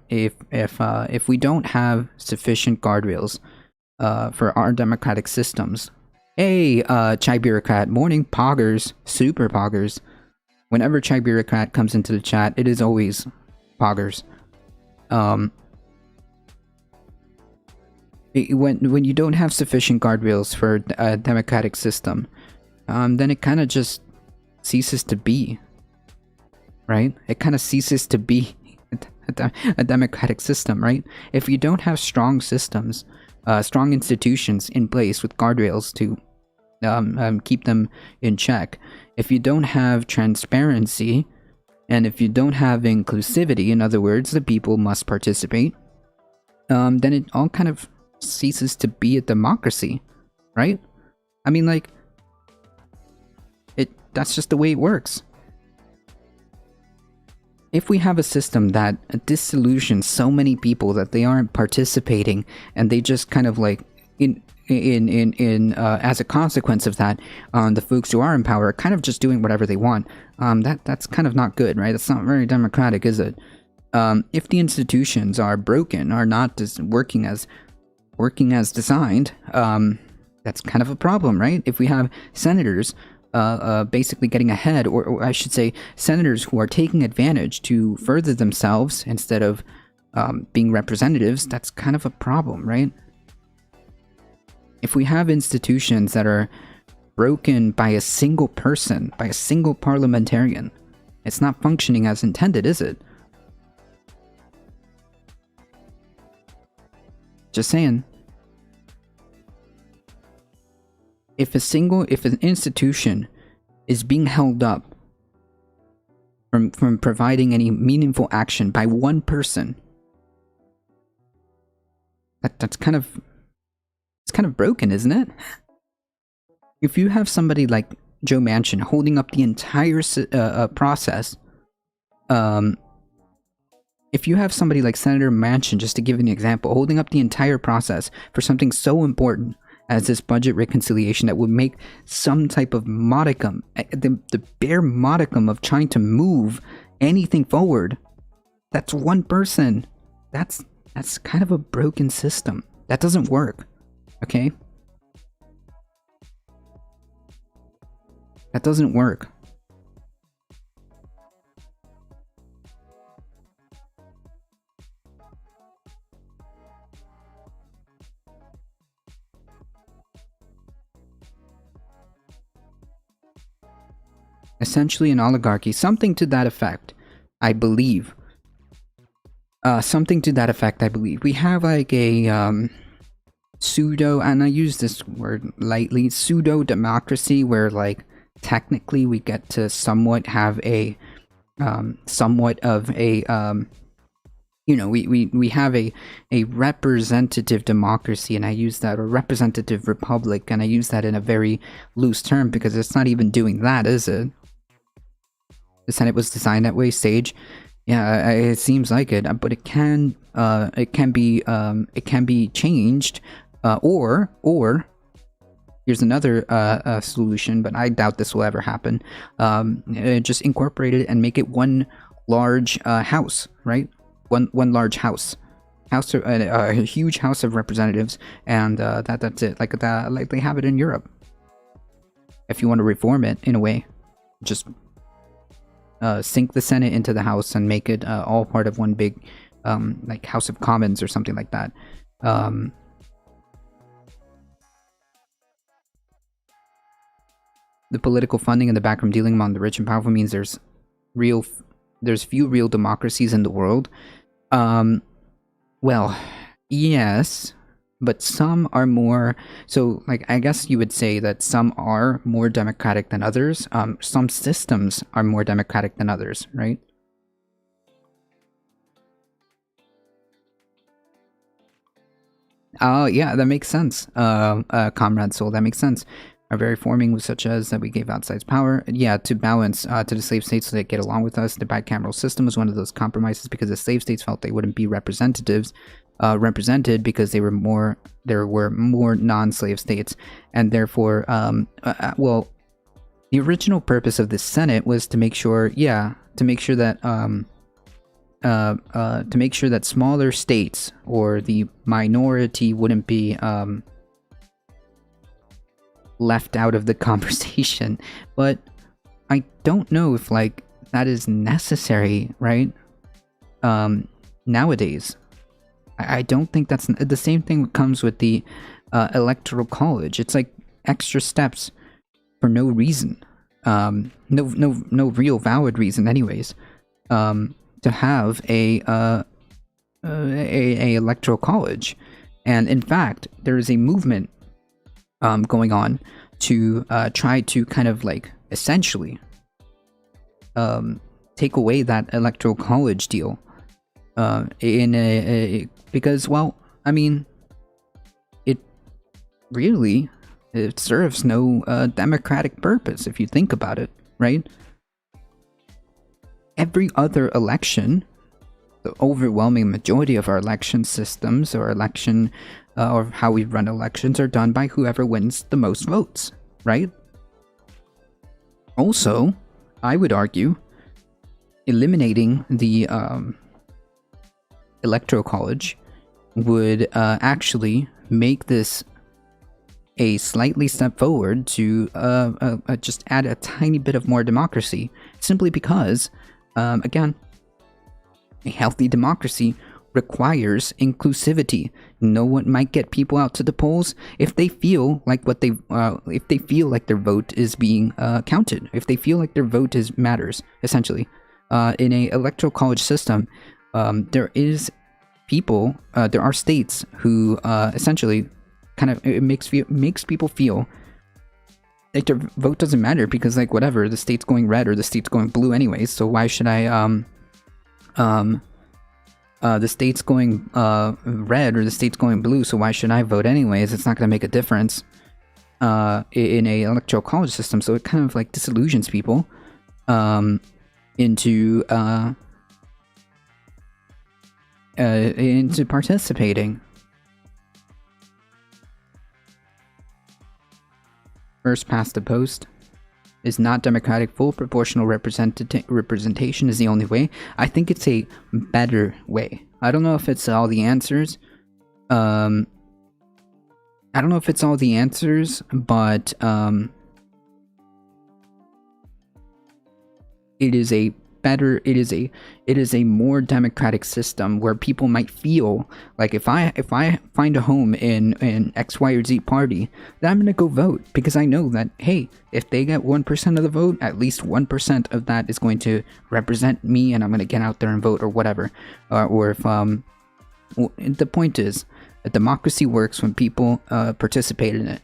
If we don't have sufficient guardrails for our democratic systems. Hey, Chai Bureaucrat, morning poggers, super poggers. Whenever Chai Bureaucrat comes into the chat, it is always poggers. When you don't have sufficient guardrails for a democratic system, then it kind of just ceases to be, right? It kind of ceases to be a democratic system, right? If you don't have strong systems, strong institutions in place with guardrails to keep them in check, if you don't have transparency, and if you don't have inclusivity, in other words, the people must participate, then it all kind of ceases to be a democracy, right? I mean, like, that's just the way it works. If we have a system that disillusions so many people that they aren't participating, and they just kind of like as a consequence of that, the folks who are in power are kind of just doing whatever they want. That's kind of not good, right? It's not very democratic, is it? If the institutions are broken, are not working as designed, that's kind of a problem, right? If we have senators basically getting ahead, or I should say senators who are taking advantage to further themselves instead of being representatives, that's kind of a problem, right? If we have institutions that are broken by a single person, by a single parliamentarian, it's not functioning as intended, is it? Just saying. If an institution is being held up from providing any meaningful action by one person, that's kind of broken, isn't it? If you have somebody like Joe Manchin holding up the entire process, if you have somebody like Senator Manchin, just to give an example, holding up the entire process for something so important as this budget reconciliation that would make some type of modicum, the bare modicum of trying to move anything forward, that's one person. That's kind of a broken system. That doesn't work, okay? That doesn't work. Essentially an oligarchy, something to that effect, I believe. Something to that effect, I believe. We have like a pseudo, and I use this word lightly, pseudo democracy, where like technically we get to somewhat have a somewhat of a you know, we have a representative democracy, and I use that, or representative republic, and I use that in a very loose term because it's not even doing that, is it? The Senate was designed that way, Sage. Yeah, it seems like it, but it can be changed, or here's another solution, but I doubt this will ever happen. Just incorporate it and make it one large house, right? One large house, a huge house of representatives, and that's it. Like that, like they have it in Europe. If you want to reform it in a way, just sink the Senate into the House and make it all part of one big, like House of Commons or something like that. The political funding and the backroom dealing among the rich and powerful means there's few real democracies in the world. Well, yes, but some are more, so like I guess you would say that some are more democratic than others. Some systems are more democratic than others, right? Oh, yeah, that makes sense. Comrade Soul, that makes sense. Our very forming was such as that we gave outside power. Yeah, to balance to the slave states so they get along with us. The bicameral system was one of those compromises because the slave states felt they wouldn't be represented because there were more non-slave states, and therefore, well, the original purpose of the Senate was to make sure, to make sure that smaller states or the minority wouldn't be left out of the conversation. But I don't know if like that is necessary, right? Nowadays, I don't think that's the same thing comes with the electoral college. It's like extra steps for no reason, no real valid reason, anyways. To have a electoral college, and in fact, there is a movement going on to try to kind of like essentially take away that electoral college deal because, well, I mean, it really it serves no democratic purpose if you think about it, right? Every other election, the overwhelming majority of our election systems or or how we run elections are done by whoever wins the most votes, right? Also, I would argue eliminating the electoral college would actually make this a slightly step forward to just add a tiny bit of more democracy, simply because again, a healthy democracy requires inclusivity. No one might get people out to the polls if they feel like if they feel like their vote is being counted, if they feel like their vote matters. Essentially, in a electoral college system, there are states who essentially kind of it makes people feel like their vote doesn't matter because, like, whatever, the state's going red or the state's going blue anyways, so why should I the state's going red or the state's going blue, so why should I vote anyways? It's not going to make a difference in a electoral college system. So it kind of like disillusions people into participating. First past the post is not democratic. Full proportional representation is the only way. I think it's a better way. I don't know if it's all the answers. I don't know if it's all the answers, but it is a better. It is a more democratic system where people might feel like if I find a home in X, Y, or Z party, then I'm gonna go vote because I know that, hey, if they get 1% of the vote, at least 1% of that is going to represent me, and I'm gonna get out there and vote or whatever. Or if the point is, a democracy works when people participate in it.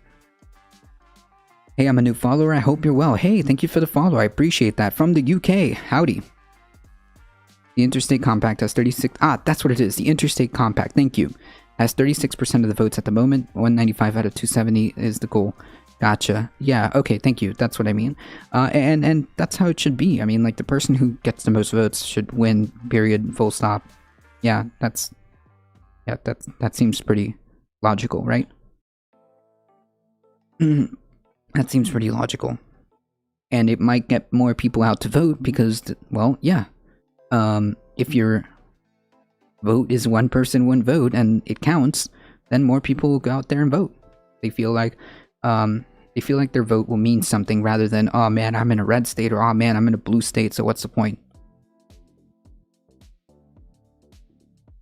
Hey, I'm a new follower. I hope you're well. Hey, thank you for the follow. I appreciate that. From the UK. Howdy. The Interstate Compact has 36... that's what it is. The Interstate Compact. Thank you. Has 36% of the votes at the moment. 195 out of 270 is the goal. Gotcha. Yeah, okay, thank you. That's what I mean. And that's how it should be. I mean, like, the person who gets the most votes should win, period, full stop. Yeah, that seems pretty logical, right? That seems pretty logical. And it might get more people out to vote because, well, yeah. If your vote is one person, one vote, and it counts, then more people will go out there and vote. They feel like their vote will mean something rather than, oh man, I'm in a red state, or oh man, I'm in a blue state, so what's the point?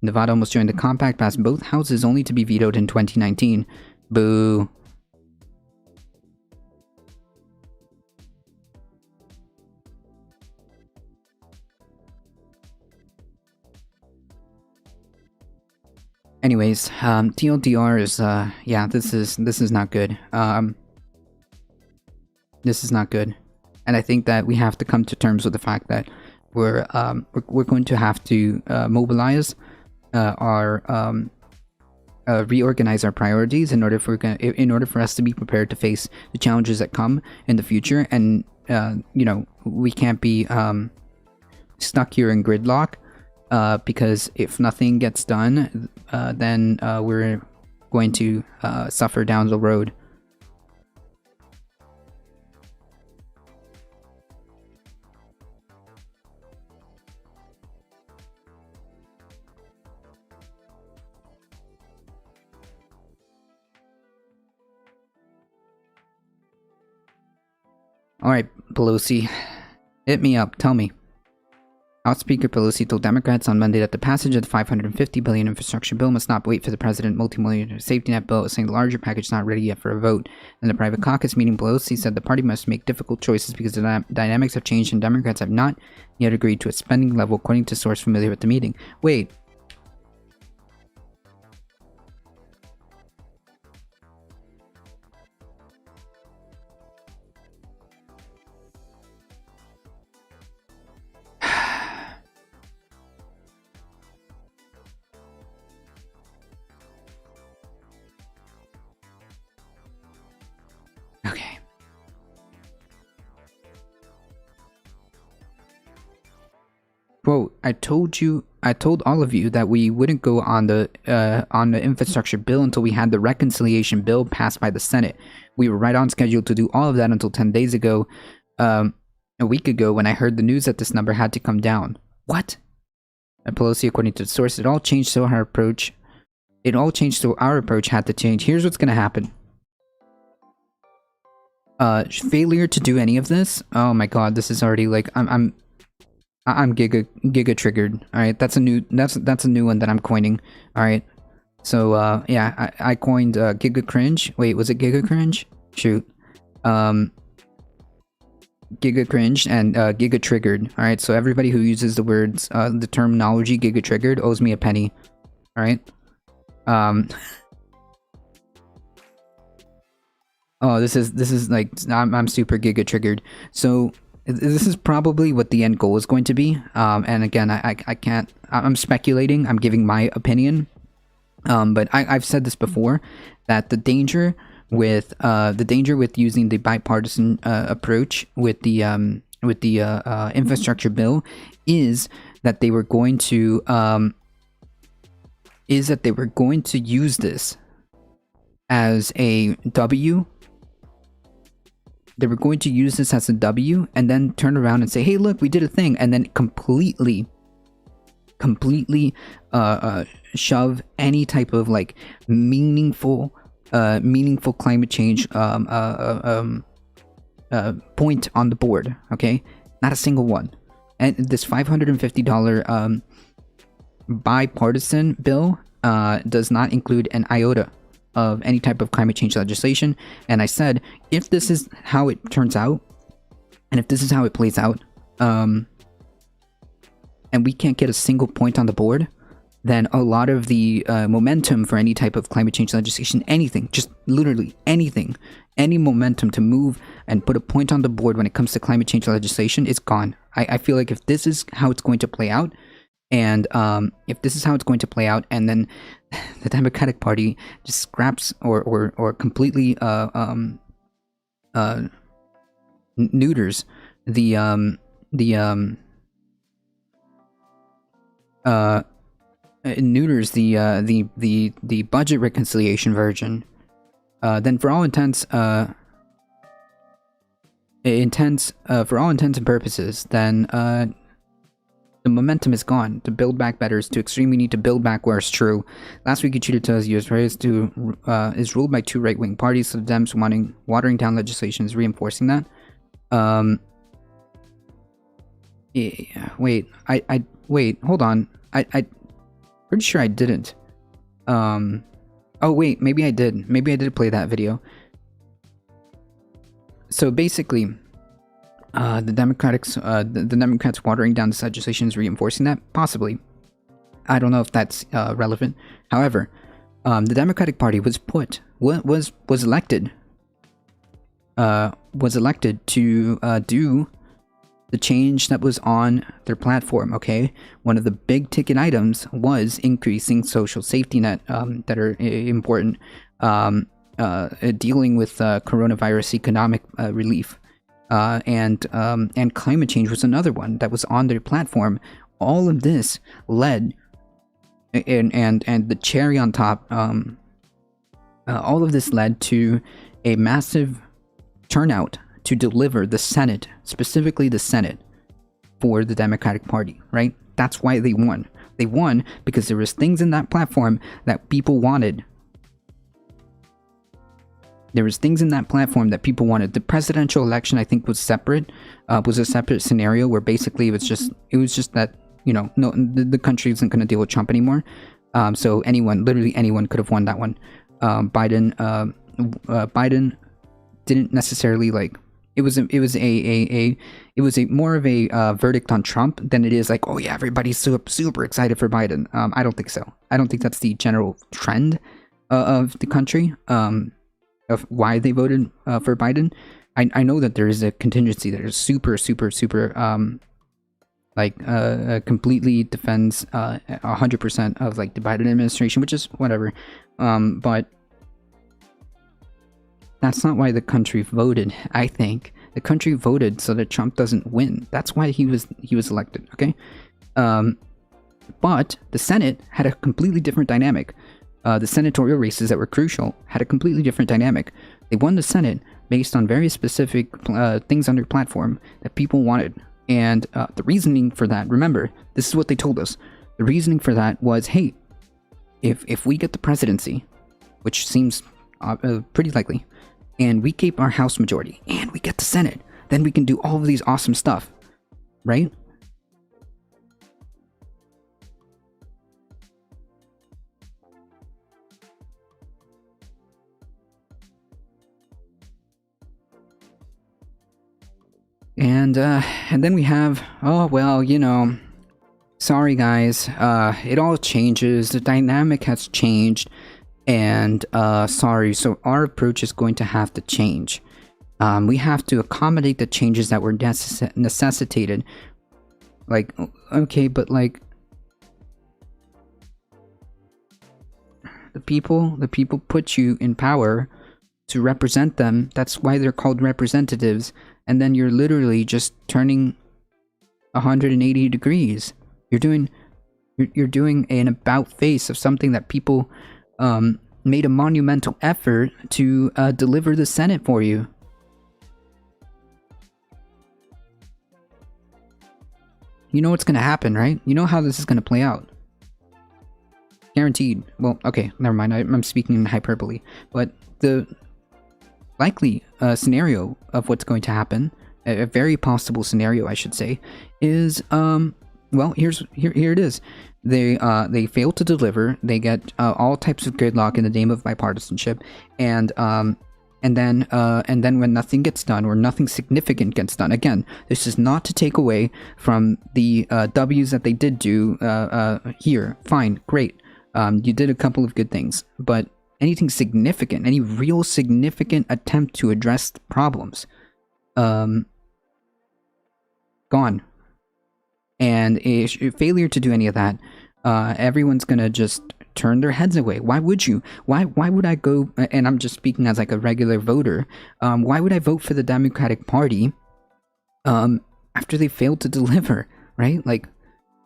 Nevada almost joined the compact, passed both houses only to be vetoed in 2019. Boo. Anyways, TLDR is, yeah, this is not good. This is not good. And I think that we have to come to terms with the fact that we're going to have to mobilize our reorganize our priorities in order for us to be prepared to face the challenges that come in the future. And you know, we can't be stuck here in gridlock, because if nothing gets done, then we're going to suffer down the road. Alright, Pelosi, hit me up, tell me. House Speaker Pelosi told Democrats on Monday that the passage of the $550 billion infrastructure bill must not wait for the president. Multi-million safety net bill, saying the larger package is not ready yet for a vote. In the private caucus meeting, Pelosi said the party must make difficult choices because the dynamics have changed and Democrats have not yet agreed to a spending level, according to a source familiar with the meeting. Wait. Okay. Quote, I told all of you that we wouldn't go on the infrastructure bill until we had the reconciliation bill passed by the Senate. We were right on schedule to do all of that until 10 days ago, a week ago, when I heard the news that this number had to come down. What? And Pelosi, according to the source, it all changed, so our approach had to change. Here's what's gonna happen. Failure to do any of this. Oh my god, this is already like I'm giga triggered. All right, that's a new one that I'm coining. All right, so yeah, I coined giga cringe. Wait, was it giga cringe? Shoot, giga cringe and giga triggered. All right, so everybody who uses the words the terminology giga triggered owes me a penny. All right. Oh, this is like I'm super giga triggered. So this is probably what the end goal is going to be. And again, I can't. I'm speculating. I'm giving my opinion. But I've said this before, that the danger with using the bipartisan approach with the infrastructure bill is that they were going to use this as a W. They were going to use this as a W and then turn around and say, hey, look, we did a thing, and then completely shove any type of like meaningful climate change point on the board. Okay, not a single one. And this $550 bipartisan bill does not include an iota of any type of climate change legislation. And I said, if this is how it turns out, and if this is how it plays out, and we can't get a single point on the board, then a lot of the momentum for any type of climate change legislation, anything, just literally anything, any momentum to move and put a point on the board when it comes to climate change legislation is gone. I feel like if this is how it's going to play out, and if this is how it's going to play out, and then the Democratic Party just scraps or completely neuters the budget reconciliation version, then for all intents and purposes, then the momentum is gone. To build back better is too extreme. We need to build back where it's true. Last week, you cheated to us. U.S. is ruled by two right-wing parties. So the Dems watering down legislation is reinforcing that. Yeah, wait. Wait. Hold on. I pretty sure I didn't. Oh wait, maybe I did. Maybe I did play that video. So basically, the Democrats watering down this legislation is reinforcing that? Possibly. I don't know if that's relevant. However, the Democratic Party was elected to do the change that was on their platform, okay? One of the big ticket items was increasing social safety net that are important, dealing with coronavirus economic relief, and climate change was another one that was on their platform. All of this led, and the cherry on top, all of this led to a massive turnout to deliver the Senate, specifically the Senate, for the Democratic Party, right? That's why they won. They won because there was things in that platform that people wanted. There was things in that platform that people wanted. The presidential election, I think, was separate. Was a separate scenario where basically it was just that, you know, no, the country isn't going to deal with Trump anymore. So literally anyone could have won that one. Biden didn't necessarily like. It was more of a verdict on Trump than it is like, oh yeah, everybody's super excited for Biden. I don't think so. I don't think that's the general trend of the country. Of why they voted for Biden. I know that there is a contingency that is super completely defends 100% of like the Biden administration, which is whatever. But that's not why the country voted. I think the country voted so that Trump doesn't win. That's why he was elected. Okay, but the Senate had a completely different dynamic. The senatorial races that were crucial had a completely different dynamic. They won the Senate based on very specific things on their platform that people wanted. And the reasoning for that, remember, this is what they told us. The reasoning for that was, hey, if we get the presidency, which seems pretty likely, and we keep our House majority, and we get the Senate, then we can do all of these awesome stuff, right? And then we have, oh, well, you know, sorry guys, it all changes, the dynamic has changed, and sorry, so our approach is going to have to change. We have to accommodate the changes that were necessitated. Like, okay, but like, the people put you in power to represent them. That's why they're called representatives. And then you're literally just turning 180 degrees. You're doing an about face of something that people made a monumental effort to deliver the Senate for you. You know what's going to happen, right? You know how this is going to play out. Guaranteed. Well, okay, never mind. I'm speaking in hyperbole. But the likely scenario of what's going to happen, a very possible scenario, I should say, is well, here it is. They fail to deliver. They get all types of gridlock in the name of bipartisanship, and then when nothing gets done or nothing significant gets done, again, this is not to take away from the W's that they did do here. Fine, great. You did a couple of good things, but anything significant, any real significant attempt to address the problems, gone. And a failure to do any of that, everyone's gonna just turn their heads away. Why would you? Why would I go, and I'm just speaking as like a regular voter, why would I vote for the Democratic Party after they failed to deliver, right? Like,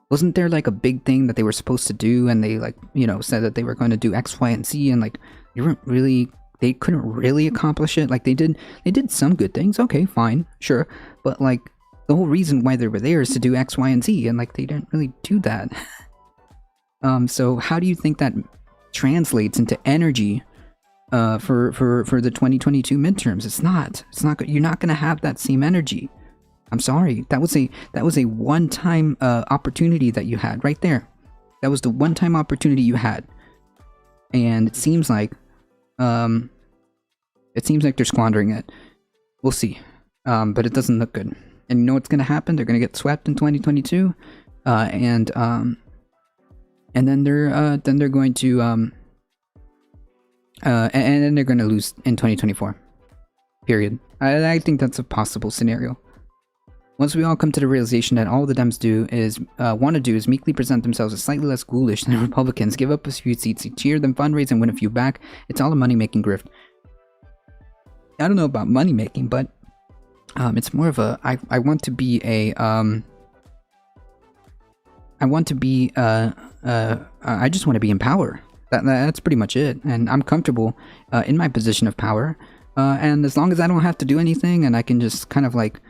wasn't there like a big thing that they were supposed to do, and they like, you know, said that they were going to do X, Y, and Z, and like they couldn't really accomplish it. Like they did some good things, okay, fine, sure, but like the whole reason why they were there is to do X, Y, and Z, and like they didn't really do that. So how do you think that translates into energy for the 2022 midterms? It's not good. You're not going to have that same energy. I'm sorry. That was a one-time opportunity that you had right there. That was the one-time opportunity you had, and it seems like they're squandering it. We'll see, but it doesn't look good. And you know what's going to happen? They're going to get swept in 2022, and then they're going to and then they're going to lose in 2024. Period. I think that's a possible scenario. Once we all come to the realization that all the Dems want to do is meekly present themselves as slightly less ghoulish than Republicans, give up a few seats, cheer them, fundraise, and win a few back, it's all a money-making grift. I don't know about money-making, but it's more of a I want to be a I just want to be in power. That's pretty much it, and I'm comfortable in my position of power. And as long as I don't have to do anything, and I can just kind of like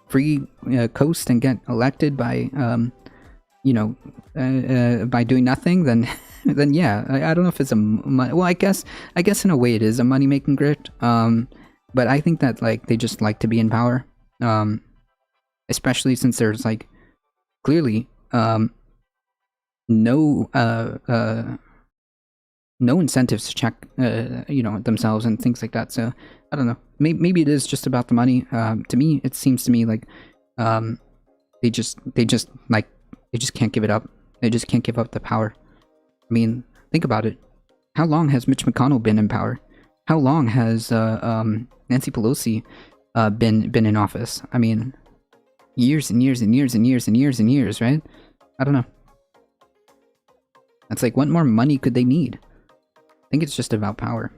free coast and get elected by by doing nothing, then then yeah, I don't know if it's well, I guess in a way it is a money making grift. But I think that like they just like to be in power, especially since there's like clearly no incentives to check themselves and things like that. So I don't know, maybe it is just about the money. To me, it seems to me like they just can't give it up. They just can't give up the power. I mean, think about it. How long has Mitch McConnell been in power? How long has Nancy Pelosi been in office? I mean, years and years and years and years and years and years, right? I don't know. That's like, what more money could they need? I think it's just about power.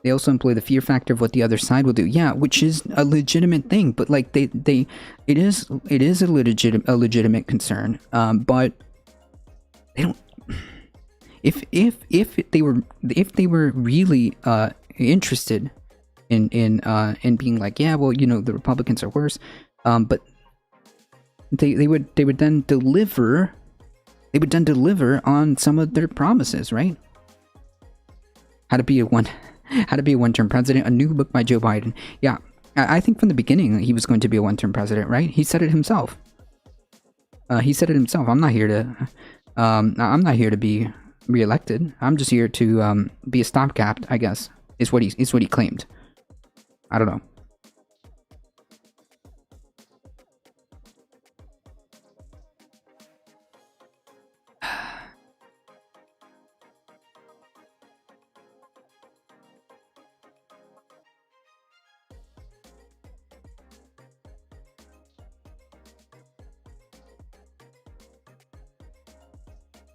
They also employ the fear factor of what the other side will do. Yeah, which is a legitimate thing, but like it is a legitimate concern. But they don't. If they were really interested in being like, yeah, well, the Republicans are worse, but they would then deliver. They would then deliver on some of their promises, right? How to be a one-term president, a new book by Joe Biden. Yeah, I think from the beginning he was going to be a one-term president, right? He said it himself. I'm not here to be reelected. I'm just here to be a stopgap, I guess. Is what he claimed. I don't know.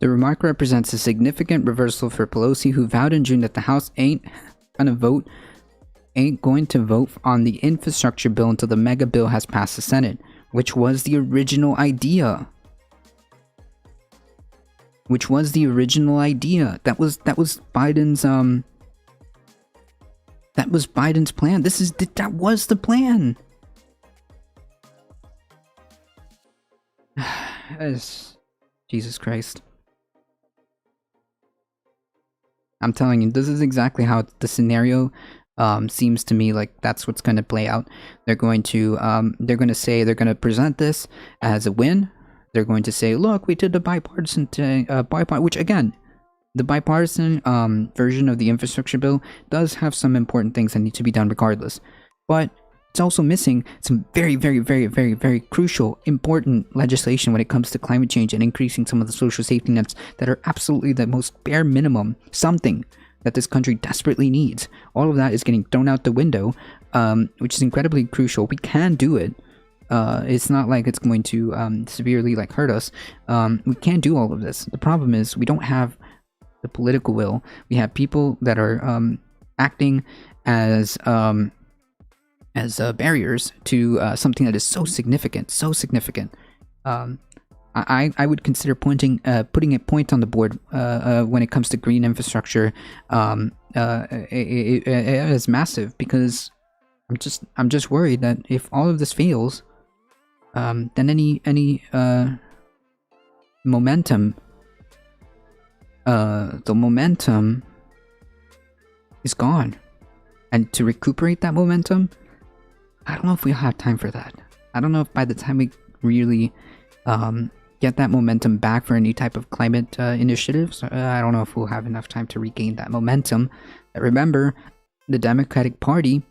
The remark represents a significant reversal for Pelosi, who vowed in June that the House ain't going to vote on the infrastructure bill until the mega bill has passed the Senate, which was the original idea. That was Biden's plan. That was the plan. Jesus Christ. I'm telling you, this is exactly how the scenario seems to me like that's what's going to play out. They're going to present this as a win. They're going to say, look, we did the bipartisan which again, the bipartisan version of the infrastructure bill does have some important things that need to be done regardless. But it's also missing some very, very, very, very, very crucial, important legislation when it comes to climate change and increasing some of the social safety nets that are absolutely the most bare minimum, something that this country desperately needs. All of that is getting thrown out the window, which is incredibly crucial. We can do it. It's not like it's going to severely like hurt us. We can do all of this. The problem is we don't have the political will. We have people that are acting as barriers to something that is so significant. I would consider putting a point on the board when it comes to green infrastructure as massive, because I'm just worried that if all of this fails, then any momentum, the momentum is gone, and to recuperate that momentum, I don't know if we'll have time for that. I don't know if by the time we really get that momentum back for any type of climate initiatives, I don't know if we'll have enough time to regain that momentum. Remember, the Democratic Party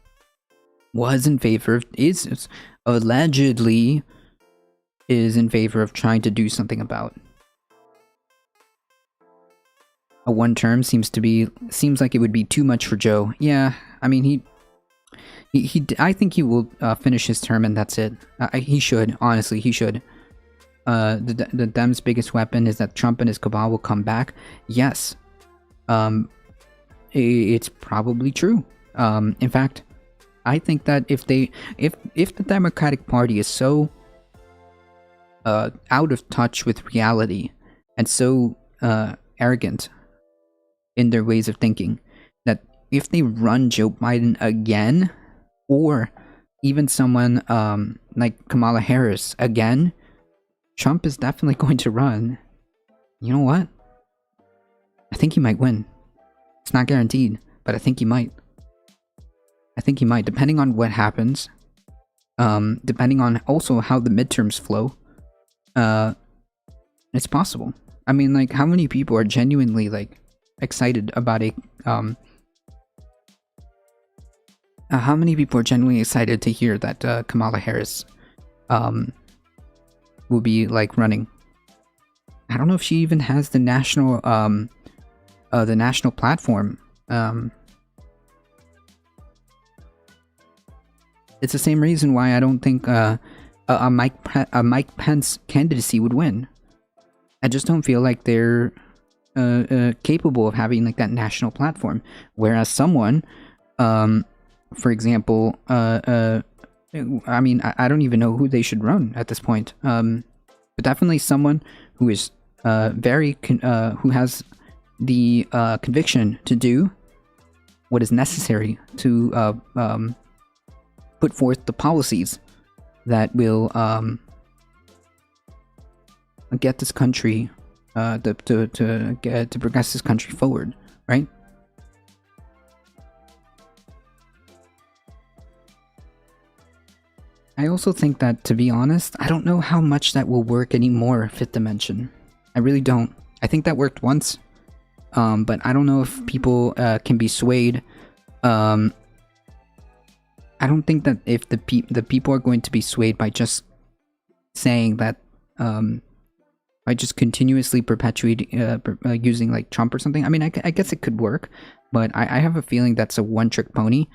was in favor, allegedly is in favor of trying to do something about. A one term seems like it would be too much for Joe. Yeah, I mean, I think he will finish his term and that's it. He should, honestly, he should. The Dems' biggest weapon is that Trump and his cabal will come back. Yes, it's probably true. In fact, I think that if the Democratic Party is so out of touch with reality and so arrogant in their ways of thinking, that if they run Joe Biden again, or even someone like Kamala Harris again, Trump is definitely going to run. You know what? I think he might win. It's not guaranteed, but I think he might. I think he might, depending on what happens. Depending on also how the midterms flow. It's possible. I mean, like, how many people are genuinely, like, excited about a, how many people are genuinely excited to hear that, Kamala Harris, will be, like, running? I don't know if she even has the national platform. It's the same reason why I don't think, a Mike Pence candidacy would win. I just don't feel like they're capable of having like that national platform. Whereas someone, for example, I mean, I don't even know who they should run at this point. But definitely someone who is who has the conviction to do what is necessary to put forth the policies that will get this country to progress this country forward, right? I also think that, to be honest, I don't know how much that will work anymore, Fifth Dimension. I really don't. I think that worked once, but I don't know if people can be swayed. I don't think that if the people are going to be swayed by just saying that, by just continuously perpetuating, using like Trump or something. I mean, I guess it could work, but I have a feeling that's a one-trick pony.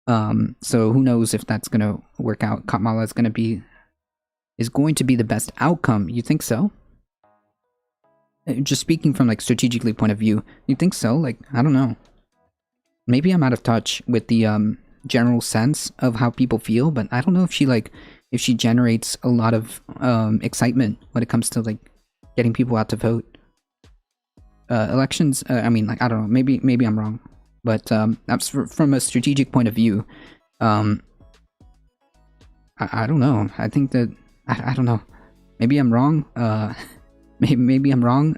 So who knows if that's gonna work out? Kamala is going to be the best outcome. You think so? Just speaking from like strategically point of view, you think so? Like, I don't know. Maybe I'm out of touch with the general sense of how people feel, but I don't know if she generates a lot of excitement when it comes to like getting people out to vote. Elections, I mean, like, I don't know, maybe I'm wrong, but that's from a strategic point of view. I don't know. I think that I don't know. Maybe I'm wrong. Maybe I'm wrong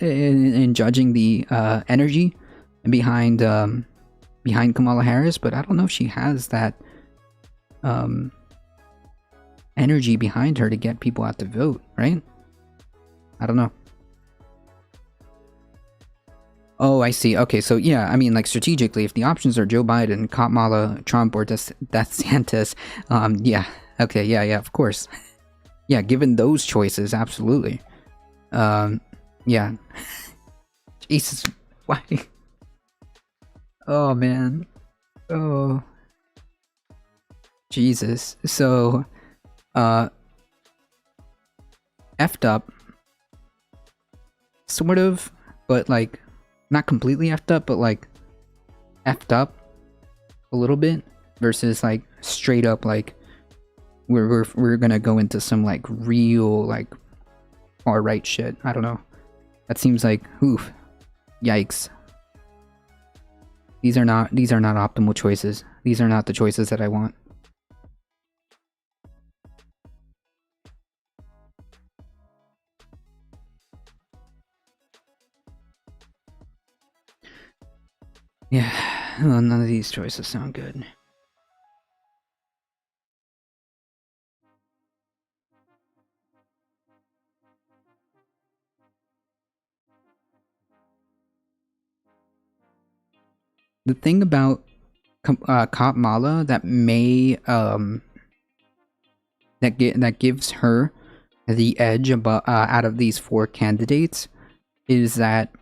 in judging the energy behind Kamala Harris, but I don't know if she has that energy behind her to get people out to vote, right? I don't know. Oh, I see. Okay, so yeah, I mean, like, strategically, if the options are Joe Biden, Kamala, Trump, or DeSantis, yeah, okay, yeah, of course. Yeah, given those choices, absolutely. Yeah. Jesus, why? Oh, man. Oh. Jesus. So, effed up. Sort of, but like, not completely effed up, but like, effed up a little bit, versus like, straight up, like, we're gonna go into some like, real, like, far right shit. I don't know. That seems like, oof. Yikes. These are not optimal choices. These are not the choices that I want. Yeah, well, none of these choices sound good. The thing about Kamala that may that gives her the edge out of these four candidates is that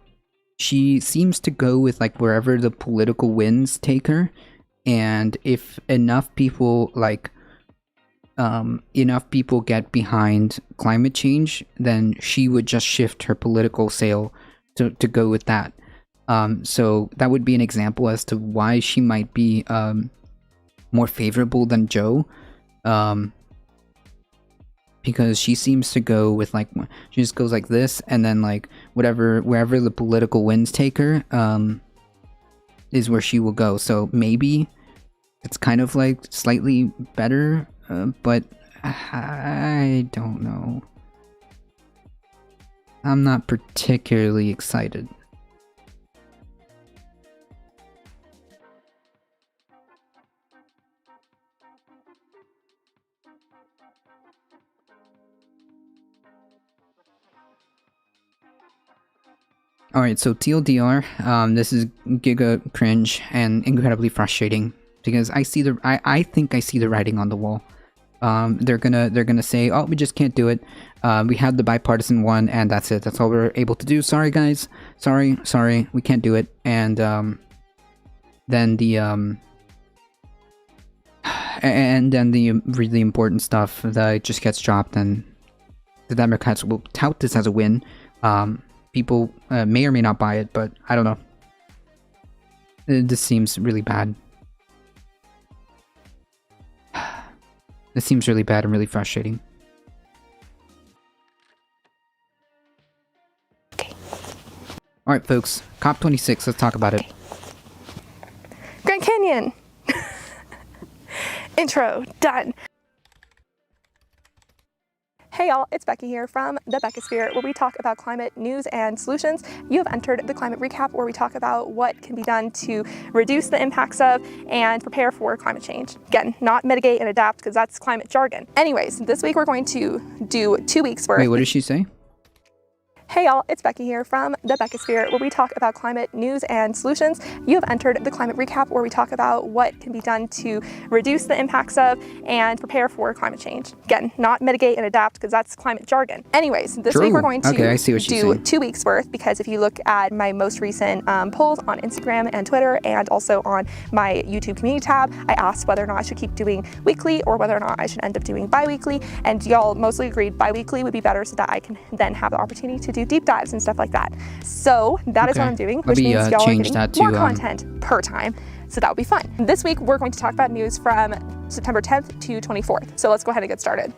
she seems to go with like wherever the political winds take her, and if enough people get behind climate change, then she would just shift her political sail to go with that. So that would be an example as to why she might be more favorable than Joe, because she seems to go with she just goes like this, and then wherever the political winds take her is where she will go. So maybe it's kind of slightly better, but I don't know. I'm not particularly excited. Alright, so TLDR, this is giga cringe and incredibly frustrating, because I think I see the writing on the wall. They're gonna say, oh, we just can't do it. We had the bipartisan one, and that's it. That's all we're able to do. Sorry, guys. Sorry, we can't do it. And then the really important stuff that just gets dropped, and the Democrats will tout this as a win. People may or may not buy it, but I don't know. This seems really bad. This seems really bad and really frustrating. Okay. Alright, folks. COP26, let's talk about it. Grand Canyon! Intro, done. Hey y'all, it's Becky here from the Beckosphere, where we talk about climate news and solutions. You have entered the climate recap, where we talk about what can be done to reduce the impacts of and prepare for climate change. Again, not mitigate and adapt, because that's climate jargon. Anyways, this week we're going to do 2 weeks worth. Wait, what did she say? Hey y'all, it's Becky here from the Beckosphere, where we talk about climate news and solutions. You have entered the climate recap, where we talk about what can be done to reduce the impacts of and prepare for climate change. Again, not mitigate and adapt, because that's climate jargon. Anyways, this week we're going to do 2 weeks worth, because if you look at my most recent polls on Instagram and Twitter, and also on my YouTube community tab, I asked whether or not I should keep doing weekly or whether or not I should end up doing bi-weekly, and y'all mostly agreed bi-weekly would be better, so that I can then have the opportunity to do deep dives and stuff like that. So that is what I'm doing, which means y'all are getting more content per time. So that would be fun. This week, we're going to talk about news from September 10th to 24th. So let's go ahead and get started.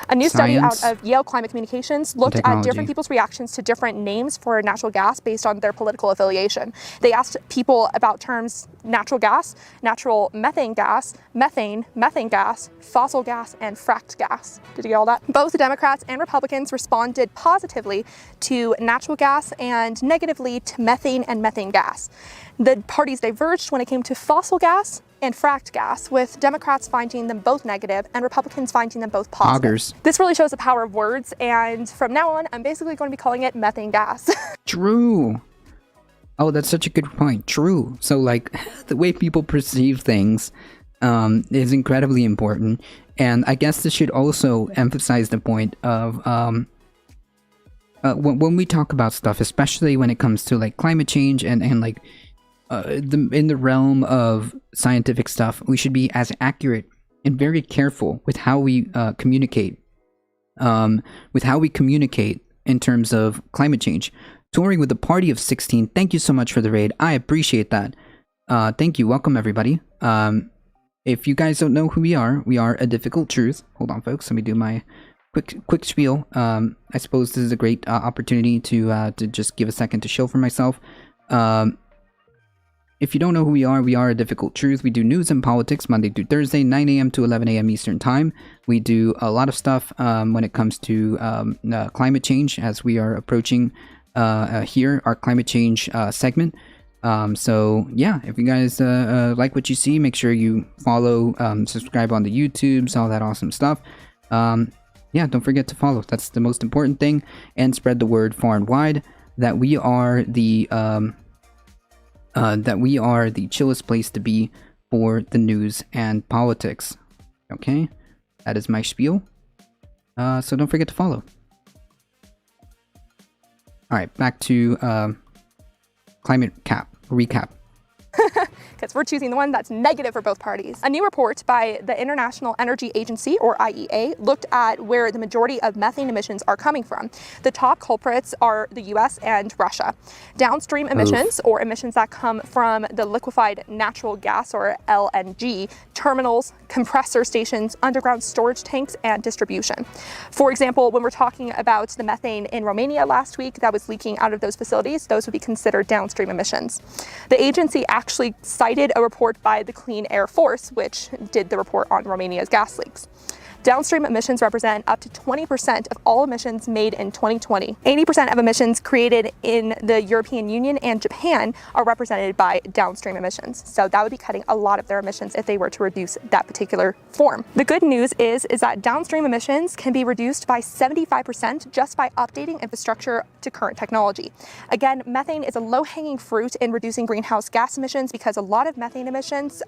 A new study out of Yale Climate Communications looked at different people's reactions to different names for natural gas based on their political affiliation. They asked people about terms natural gas, natural methane gas, methane, methane gas, fossil gas, and fracked gas. Did you get all that? Both Democrats and Republicans responded positively to natural gas and negatively to methane and methane gas. The parties diverged when it came to fossil gas and fracked gas, with Democrats finding them both negative and Republicans finding them both positive. Poggers. This really shows the power of words, and from now on, I'm basically going to be calling it methane gas. True. Oh, that's such a good point. True. So, the way people perceive things is incredibly important, and I guess this should also emphasize the point of when we talk about stuff, especially when it comes to climate change and in the realm of scientific stuff, we should be as accurate and very careful with how we communicate. In terms of climate change. Touring with the Party of 16, thank you so much for the raid. I appreciate that. Thank you. Welcome, everybody. If you guys don't know who we are A Difficult Truth. Hold on, folks. Let me do my quick spiel. I suppose this is a great opportunity to just give a second to show for myself. If you don't know who we are A Difficult Truth. We do news and politics Monday through Thursday, 9 a.m. to 11 a.m. Eastern Time. We do a lot of stuff when it comes to climate change, as we are approaching here, our climate change segment. So yeah, if you guys like what you see, make sure you follow, subscribe on the YouTubes, all that awesome stuff. Yeah, don't forget to follow. That's the most important thing, and spread the word far and wide that we are the chillest place to be for the news and politics. Okay, that is my spiel. So don't forget to follow. All right, back to climate recap. because we're choosing the one that's negative for both parties. A new report by the International Energy Agency, or IEA, looked at where the majority of methane emissions are coming from. The top culprits are the US and Russia. Downstream emissions, or emissions that come from the liquefied natural gas, or LNG, terminals, compressor stations, underground storage tanks, and distribution. For example, when we're talking about the methane in Romania last week that was leaking out of those facilities, those would be considered downstream emissions. The agency actually cited a report by the Clean Air Force, which did the report on Romania's gas leaks. Downstream emissions represent up to 20% of all emissions made in 2020. 80% of emissions created in the European Union and Japan are represented by downstream emissions. So that would be cutting a lot of their emissions if they were to reduce that particular form. The good news is that downstream emissions can be reduced by 75% just by updating infrastructure to current technology. Again, methane is a low-hanging fruit in reducing greenhouse gas emissions because a lot of methane emissions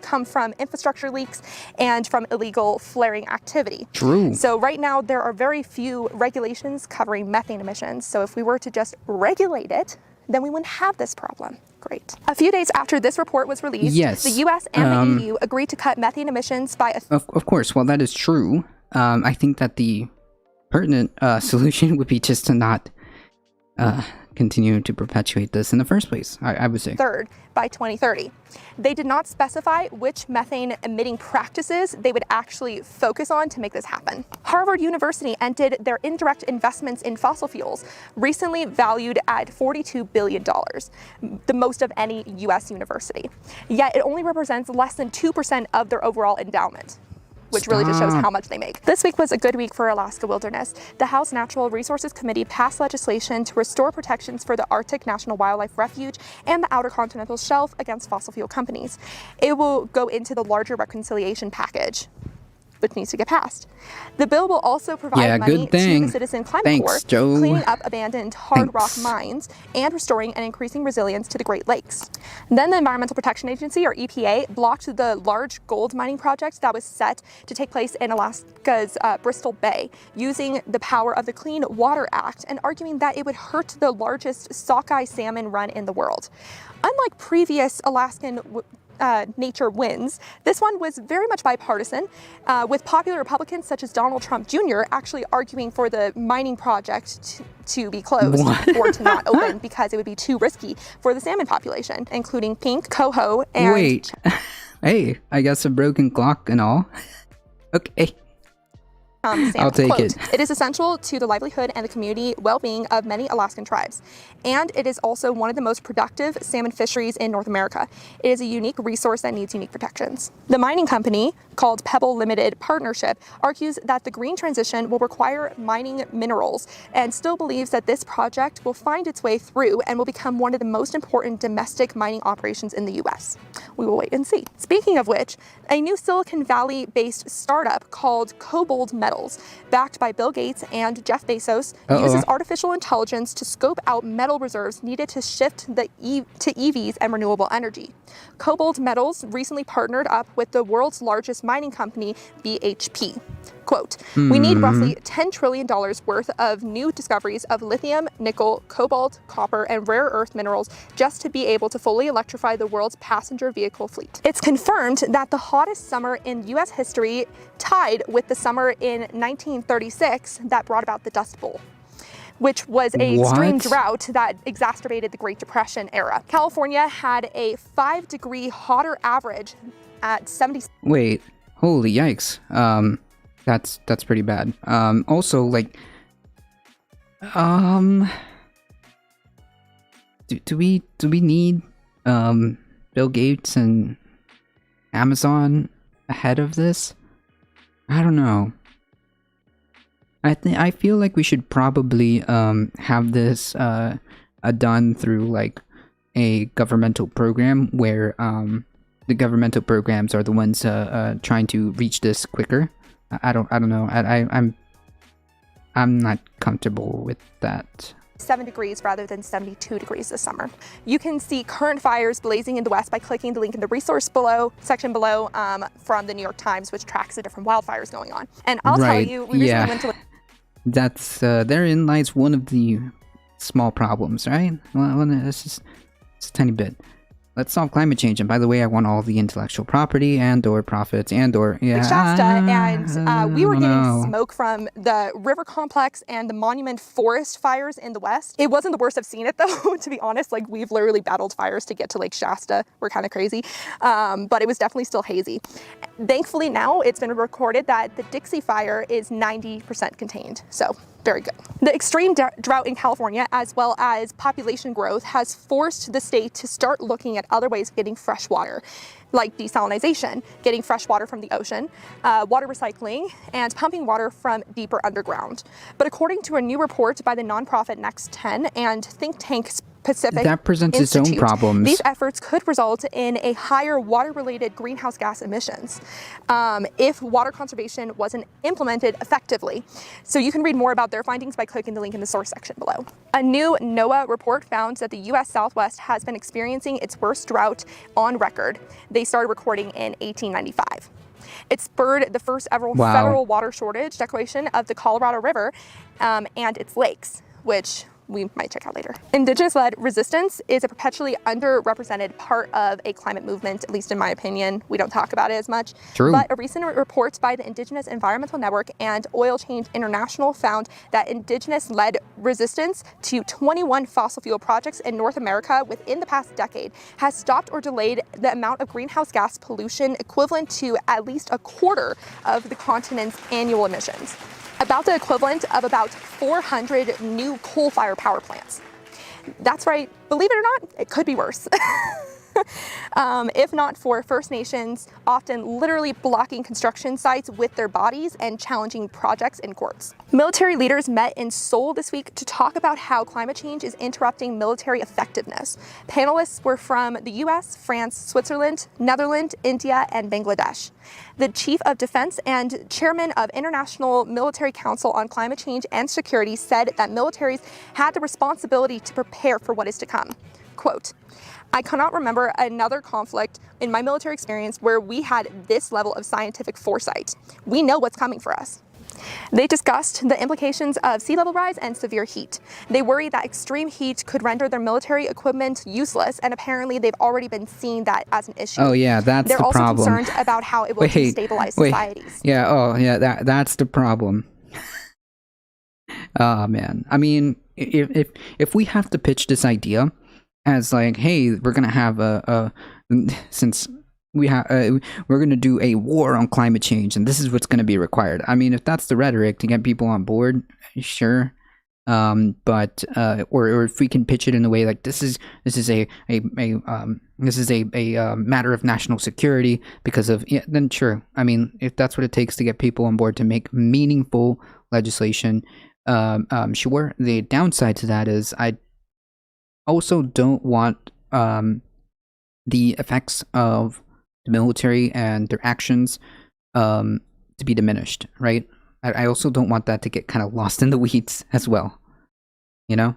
come from infrastructure leaks and from illegal flaring activity. True. So right now there are very few regulations covering methane emissions. So if we were to just regulate it, then we wouldn't have this problem. Great. A few days after this report was released, the US and the EU agreed to cut methane emissions by Of course, well, that is true. I think that the pertinent solution would be just to not continue to perpetuate this in the first place, I would say. third by 2030. They did not specify which methane emitting practices they would actually focus on to make this happen. Harvard University ended their indirect investments in fossil fuels, recently valued at $42 billion, the most of any US university. Yet it only represents less than 2% of their overall endowment, which really just shows how much they make. This week was a good week for Alaska wilderness. The House Natural Resources Committee passed legislation to restore protections for the Arctic National Wildlife Refuge and the Outer Continental Shelf against fossil fuel companies. It will go into the larger reconciliation package, which needs to get passed. The bill will also provide money to the Citizen Climate Corps, cleaning up abandoned hard rock mines and restoring and increasing resilience to the Great Lakes. Then the Environmental Protection Agency, or EPA, blocked the large gold mining project that was set to take place in Alaska's Bristol Bay, using the power of the Clean Water Act and arguing that it would hurt the largest sockeye salmon run in the world. Unlike previous Alaskan nature wins, this one was very much bipartisan, with popular Republicans such as Donald Trump Jr. actually arguing for the mining project to be closed or to not open because it would be too risky for the salmon population, including pink, coho, and... Wait. Hey, I guess a broken clock and all. Okay. I'll take it. It is essential to the livelihood and the community well-being of many Alaskan tribes, and it is also one of the most productive salmon fisheries in North America. It is a unique resource that needs unique protections. The mining company, called Pebble Limited Partnership, argues that the green transition will require mining minerals and still believes that this project will find its way through and will become one of the most important domestic mining operations in the U.S. We will wait and see. Speaking of which, a new Silicon Valley-based startup called Cobalt Metals, backed by Bill Gates and Jeff Bezos, uses artificial intelligence to scope out metal reserves needed to shift to EVs and renewable energy. Cobalt Metals recently partnered up with the world's largest mining company, BHP. Quote, "We need roughly $10 trillion worth of new discoveries of lithium, nickel, cobalt, copper, and rare earth minerals just to be able to fully electrify the world's passenger vehicle fleet." It's confirmed that the hottest summer in U.S. history tied with the summer in 1936 that brought about the Dust Bowl, which was an extreme drought that exacerbated the Great Depression era. California had a 5-degree hotter average at 70. Wait, holy yikes. That's pretty bad. Also, like, do we need Bill Gates and Amazon ahead of this? I don't know. I feel like we should probably have this done through like a governmental program where the governmental programs are the ones trying to reach this quicker. I don't know. I'm not comfortable with that. 7 degrees rather than 72 degrees this summer. You can see current fires blazing in the west by clicking the link in the resource section below from the New York Times, which tracks the different wildfires going on. And I'll tell you, we recently went to... That's therein lies one of the small problems, right? Well, it's just a tiny bit. let's solve climate change. And by the way, I want all the intellectual property and or profits and or Lake Shasta, and we were getting smoke from the river complex and the Monument Forest fires in the west. It wasn't the worst I've seen it though, to be honest. Like, we've literally battled fires to get to Lake Shasta. We're kind of crazy, but it was definitely still hazy. Thankfully now it's been recorded that the Dixie fire is 90% contained, so very good. The extreme drought in California, as well as population growth, has forced the state to start looking at other ways of getting fresh water, like desalination, getting fresh water from the ocean, water recycling, and pumping water from deeper underground. But according to a new report by the nonprofit Next 10 and think tank Pacific that presents Institute, its own problems. These efforts could result in a higher water-related greenhouse gas emissions if water conservation wasn't implemented effectively. So you can read more about their findings by clicking the link in the source section below. A new NOAA report found that the U.S. Southwest has been experiencing its worst drought on record. They started recording in 1895. It spurred the first ever federal water shortage declaration of the Colorado River and its lakes, which we might check out later. Indigenous-led resistance is a perpetually underrepresented part of a climate movement, at least in my opinion. We don't talk about it as much. True. But a recent report by the Indigenous Environmental Network and Oil Change International found that indigenous-led resistance to 21 fossil fuel projects in North America within the past decade has stopped or delayed the amount of greenhouse gas pollution equivalent to at least a quarter of the continent's annual emissions, about the equivalent of about 400 new coal-fired power plants. That's right, believe it or not, it could be worse. If not for First Nations often literally blocking construction sites with their bodies and challenging projects in courts. Military leaders met in Seoul this week to talk about how climate change is interrupting military effectiveness. Panelists were from the US, France, Switzerland, Netherlands, India, and Bangladesh. The Chief of Defense and Chairman of International Military Council on Climate Change and Security said that militaries had the responsibility to prepare for what is to come. Quote, "I cannot remember another conflict in my military experience where we had this level of scientific foresight. We know what's coming for us." They discussed the implications of sea level rise and severe heat. They worry that extreme heat could render their military equipment useless, and apparently they've already been seeing that as an issue. Oh yeah, that's the problem. They're also concerned about how it will destabilize societies. Yeah, oh yeah, that's the problem. Oh man, I mean, if we have to pitch this idea as like, hey, we're gonna have since we have we're gonna do a war on climate change, and this is what's gonna be required. I mean, if that's the rhetoric to get people on board, sure. But or if we can pitch it in a way like this is a matter of national security because of, yeah, then sure. I mean, if that's what it takes to get people on board to make meaningful legislation, sure. The downside to that is I also don't want the effects of the military and their actions to be diminished, right? I also don't want that to get kind of lost in the weeds as well, you know?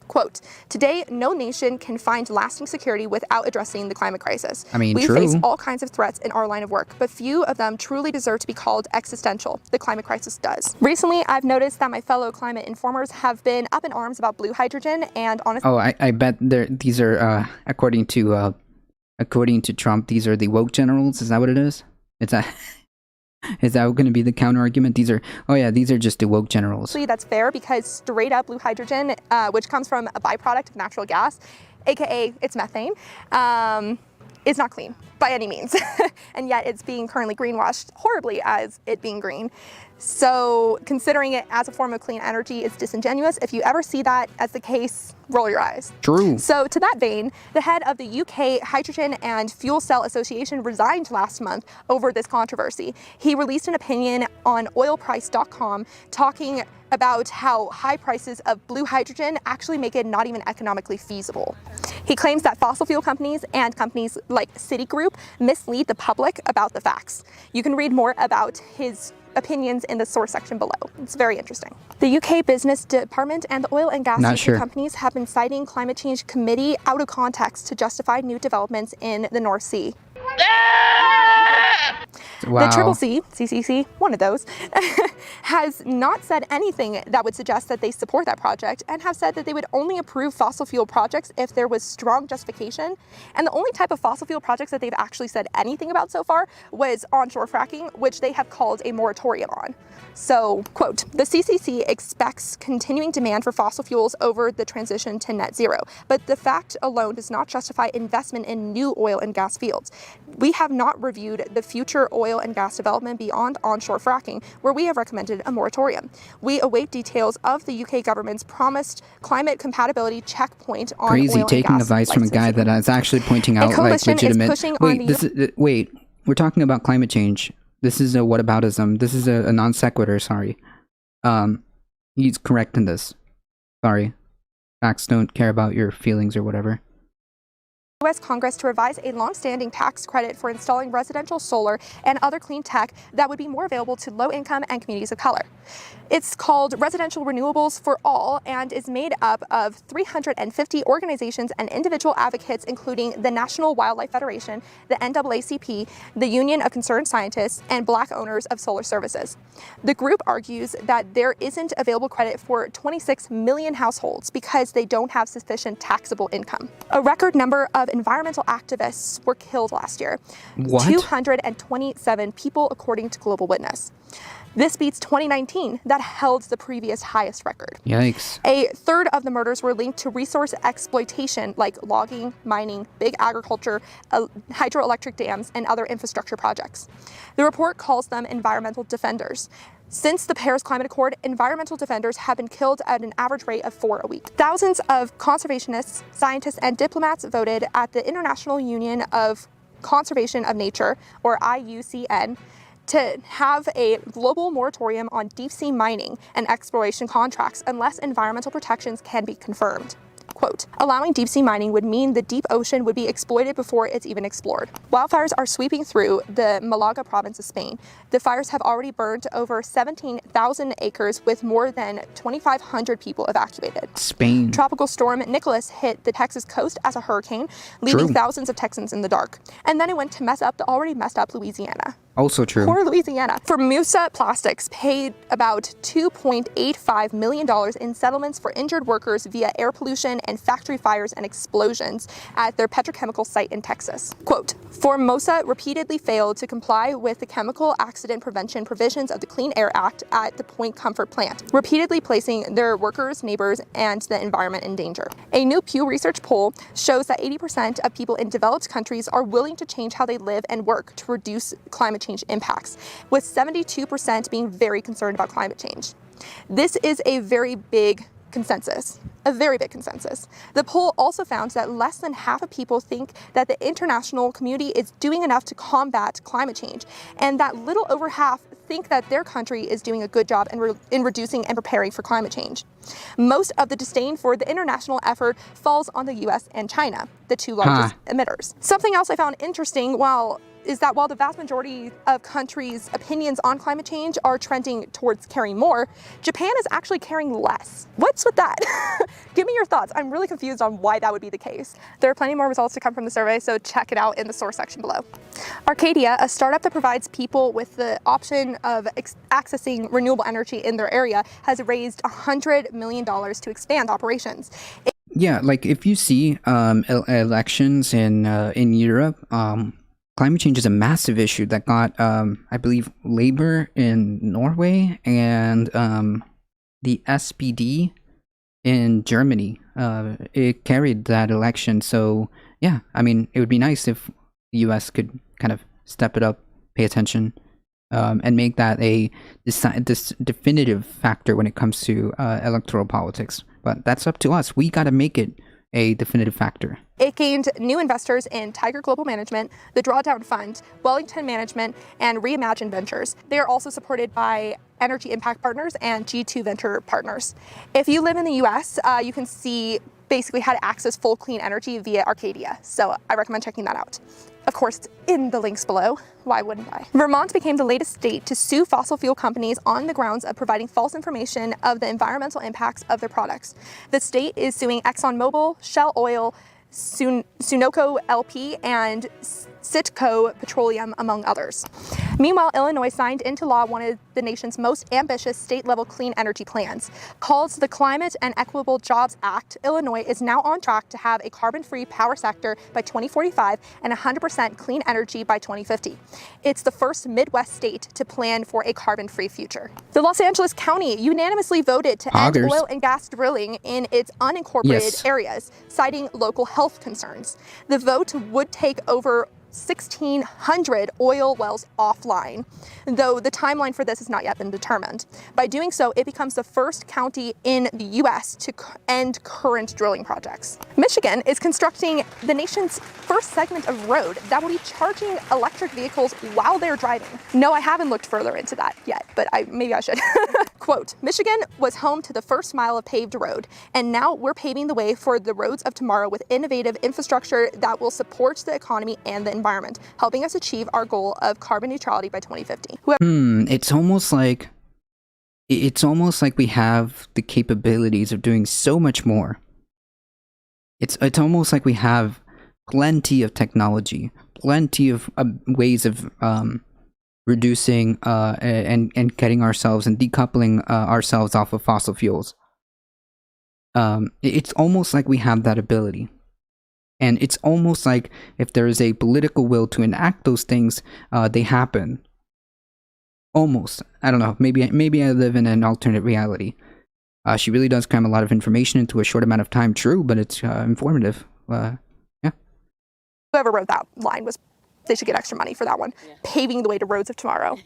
Quote, "Today, no nation can find lasting security without addressing the climate crisis. I mean, we true. face all kinds of threats in our line of work, but few of them truly deserve to be called existential. The climate crisis does." Recently, I've noticed that my fellow climate informers have been up in arms about blue hydrogen, and honestly... Oh, I bet these are, according to Trump, these are the woke generals. Is that what it is? Is that going to be the counter argument? These are just the woke generals. That's fair, because straight up blue hydrogen, which comes from a byproduct of natural gas, aka it's methane, is not clean by any means. And yet it's being currently greenwashed horribly as it being green. So considering it as a form of clean energy is disingenuous. If you ever see that as the case, roll your eyes. True. So to that vein, the head of the UK Hydrogen and Fuel Cell Association resigned last month over this controversy. He released an opinion on oilprice.com talking about how high prices of blue hydrogen actually make it not even economically feasible. He claims that fossil fuel companies and companies like Citigroup mislead the public about the facts. You can read more about his opinions in the source section below. It's very interesting. The UK Business Department and the oil and gas companies have been citing climate change committee out of context to justify new developments in the North Sea. Wow. The Triple C, CCC, one of those, has not said anything that would suggest that they support that project, and have said that they would only approve fossil fuel projects if there was strong justification. And the only type of fossil fuel projects that they've actually said anything about so far was onshore fracking, which they have called a moratorium on. So, quote, the CCC expects continuing demand for fossil fuels over the transition to net zero, but the fact alone does not justify investment in new oil and gas fields. We have not reviewed the future oil and gas development beyond onshore fracking, where we have recommended a moratorium. We await details of the UK government's promised climate compatibility checkpoint on Crazy, oil and taking gas advice from a guy that is actually pointing out like legitimate. Wait, we're talking about climate change. This is a whataboutism. This is a non sequitur. Sorry. He's correct in this. Sorry. Facts don't care about your feelings or whatever. U.S. Congress to revise a long-standing tax credit for installing residential solar and other clean tech that would be more available to low-income and communities of color. It's called Residential Renewables for All and is made up of 350 organizations and individual advocates, including the National Wildlife Federation, the NAACP, the Union of Concerned Scientists, and Black owners of solar services. The group argues that there isn't available credit for 26 million households because they don't have sufficient taxable income. A record number of environmental activists were killed last year. What? 227 people, according to Global Witness. This beats 2019, that held the previous highest record. Yikes. A third of the murders were linked to resource exploitation like logging, mining, big agriculture, hydroelectric dams, and other infrastructure projects. The report calls them environmental defenders. Since the Paris Climate Accord, environmental defenders have been killed at an average rate of 4 a week. Thousands of conservationists, scientists, and diplomats voted at the International Union of Conservation of Nature, or IUCN, to have a global moratorium on deep-sea mining and exploration contracts unless environmental protections can be confirmed. Quote, allowing deep-sea mining would mean the deep ocean would be exploited before it's even explored. Wildfires are sweeping through the Malaga province of Spain. The fires have already burned over 17,000 acres with more than 2,500 people evacuated. Spain. Tropical storm Nicholas hit the Texas coast as a hurricane, leaving thousands of Texans in the dark. And then it went to mess up the already messed up Louisiana. Also true. Poor Louisiana. Formosa Plastics paid about $2.85 million in settlements for injured workers via air pollution and factory fires and explosions at their petrochemical site in Texas. Quote, Formosa repeatedly failed to comply with the chemical accident prevention provisions of the Clean Air Act at the Point Comfort plant, repeatedly placing their workers, neighbors, and the environment in danger. A new Pew Research poll shows that 80% of people in developed countries are willing to change how they live and work to reduce climate change impacts, with 72% being very concerned about climate change. This is a very big consensus. A very big consensus. The poll also found that less than half of people think that the international community is doing enough to combat climate change, and that little over half think that their country is doing a good job in reducing and preparing for climate change. Most of the disdain for the international effort falls on the US and China, the two largest emitters. Something else I found interesting is that while the vast majority of countries' opinions on climate change are trending towards caring more, Japan is actually caring less. What's with that? Give me your thoughts. I'm really confused on why that would be the case. There are plenty more results to come from the survey, so check it out in the source section below. Arcadia, a startup that provides people with the option of accessing renewable energy in their area, has raised $100 million to expand operations. Yeah, like if you see elections in Europe, climate change is a massive issue that got, I believe, Labour in Norway and the SPD in Germany. It carried that election. So, yeah, I mean, it would be nice if the US could kind of step it up, pay attention, and make that this definitive factor when it comes to electoral politics. But that's up to us. We got to make it a definitive factor. It gained new investors in Tiger Global Management, the Drawdown Fund, Wellington Management, and Reimagine Ventures. They are also supported by Energy Impact Partners and G2 Venture Partners. If you live in the US, you can see basically how to access full clean energy via Arcadia. So I recommend checking that out. Of course, it's in the links below. Why wouldn't I? Vermont became the latest state to sue fossil fuel companies on the grounds of providing false information of the environmental impacts of their products. The state is suing ExxonMobil, Shell Oil, Sunoco LP, and Citgo Petroleum, among others. Meanwhile, Illinois signed into law one of the nation's most ambitious state-level clean energy plans. Called the Climate and Equitable Jobs Act, Illinois is now on track to have a carbon-free power sector by 2045 and 100% clean energy by 2050. It's the first Midwest state to plan for a carbon-free future. The Los Angeles County unanimously voted to end oil and gas drilling in its unincorporated areas, citing local health concerns. The vote would take over 1,600 oil wells offline, though the timeline for this has not yet been determined. By doing so, it becomes the first county in the U.S. to end current drilling projects. Michigan is constructing the nation's first segment of road that will be charging electric vehicles while they're driving. No, I haven't looked further into that yet, but maybe I should. Quote, Michigan was home to the first mile of paved road, and now we're paving the way for the roads of tomorrow with innovative infrastructure that will support the economy and the environment, helping us achieve our goal of carbon neutrality by 2050. It's almost like we have the capabilities of doing so much more. It's almost like we have plenty of technology, plenty of ways of reducing and getting ourselves and decoupling ourselves off of fossil fuels. It's almost like we have that ability. And it's almost like if there is a political will to enact those things, they happen. Almost. I don't know. Maybe I live in an alternate reality. She really does cram a lot of information into a short amount of time. True, but it's informative. Yeah. Whoever wrote that line they should get extra money for that one. Yeah. Paving the way to roads of tomorrow.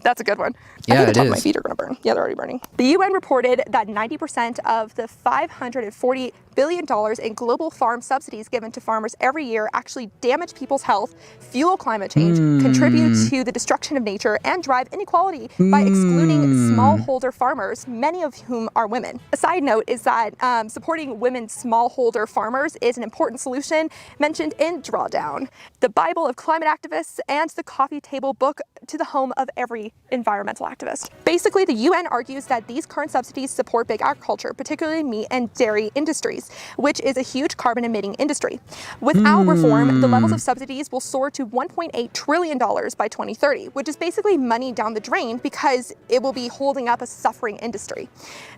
That's a good one. Yeah, I think the top of my feet are going to burn. Yeah, they're already burning. The UN reported that 90% of the $540 billion in global farm subsidies given to farmers every year actually damage people's health, fuel climate change, contribute to the destruction of nature, and drive inequality by excluding smallholder farmers, many of whom are women. A side note is that supporting women smallholder farmers is an important solution mentioned in Drawdown, the Bible of climate activists and the coffee table book to the home of every environmental activist. Basically, the UN argues that these current subsidies support big agriculture, particularly meat and dairy industries, which is a huge carbon emitting industry. Without reform, the levels of subsidies will soar to $1.8 trillion by 2030, which is basically money down the drain because it will be holding up a suffering industry.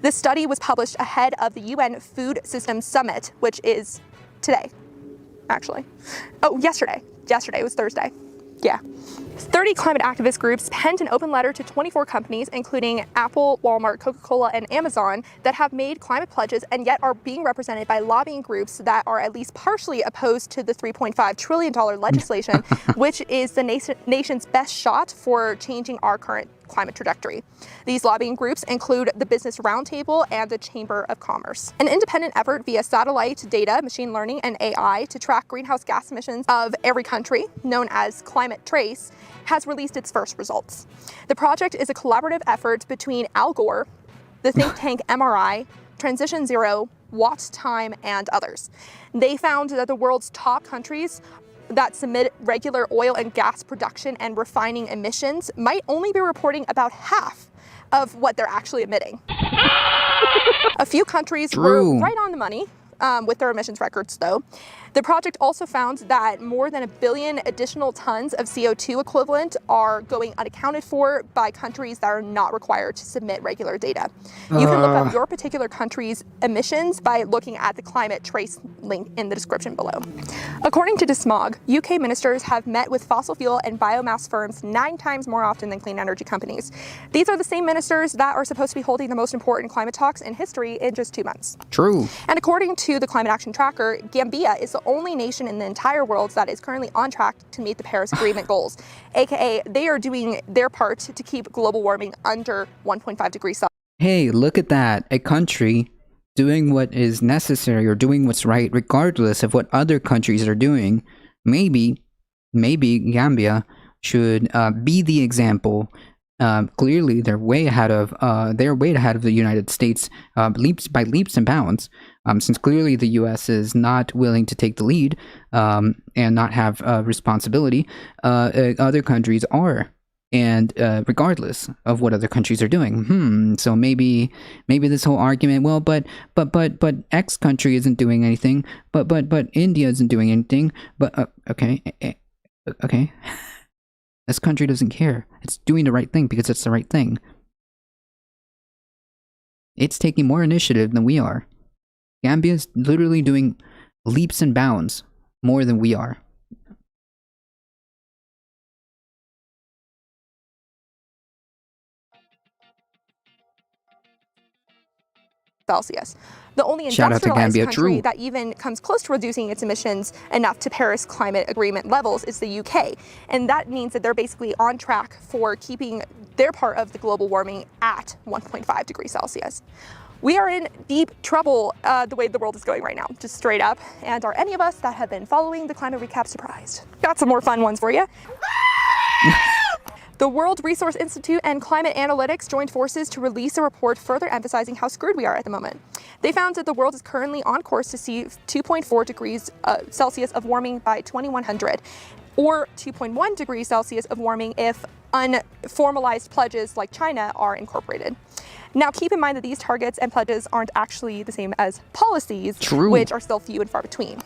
This study was published ahead of the UN Food Systems Summit, which is today, actually. Oh, yesterday. Yesterday, it was Thursday. Yeah. 30 climate activist groups penned an open letter to 24 companies, including Apple, Walmart, Coca-Cola, and Amazon, that have made climate pledges and yet are being represented by lobbying groups that are at least partially opposed to the $3.5 trillion legislation, which is the nation's best shot for changing our current climate trajectory. These lobbying groups include the Business Roundtable and the Chamber of Commerce. An independent effort via satellite data, machine learning, and AI to track greenhouse gas emissions of every country, known as Climate Trace, has released its first results. The project is a collaborative effort between Al Gore, the think tank MRI, Transition Zero, Watts Time, and others. They found that the world's top countries that submit regular oil and gas production and refining emissions might only be reporting about half of what they're actually emitting. A few countries were right on the money with their emissions records, though. The project also found that more than 1 billion additional tons of CO2 equivalent are going unaccounted for by countries that are not required to submit regular data. You can look up your particular country's emissions by looking at the Climate Trace link in the description below. According to DeSmog, UK ministers have met with fossil fuel and biomass firms 9 times more often than clean energy companies. These are the same ministers that are supposed to be holding the most important climate talks in history in just 2 months. True. And according to the Climate Action Tracker, Gambia is the only nation in the entire world that is currently on track to meet the Paris Agreement goals, aka they are doing their part to keep global warming under 1.5 degrees Celsius. Hey, look at that. A country doing what is necessary or doing what's right regardless of what other countries are doing. Maybe Gambia should be the example. Clearly, they're way ahead of the United States, leaps and bounds. Since clearly the U.S. is not willing to take the lead and not have responsibility, other countries are, and regardless of what other countries are doing. So maybe this whole argument, well, but X country isn't doing anything, but India isn't doing anything, but okay. Okay? This country doesn't care. It's doing the right thing because it's the right thing. It's taking more initiative than we are. Gambia's literally doing leaps and bounds more than we are. Celsius. The only Shout out to industrialized Gambia, country true. that even comes close to reducing its emissions enough to Paris Climate Agreement levels is the UK. And that means that they're basically on track for keeping their part of the global warming at 1.5 degrees Celsius. We are in deep trouble the way the world is going right now, just straight up. And are any of us that have been following the climate recap surprised? Got some more fun ones for you. The World Resource Institute and Climate Analytics joined forces to release a report further emphasizing how screwed we are at the moment. They found that the world is currently on course to see 2.4 degrees Celsius of warming by 2100, or 2.1 degrees Celsius of warming if unformalized pledges like China are incorporated. Now, keep in mind that these targets and pledges aren't actually the same as policies, True. which are still few and far between.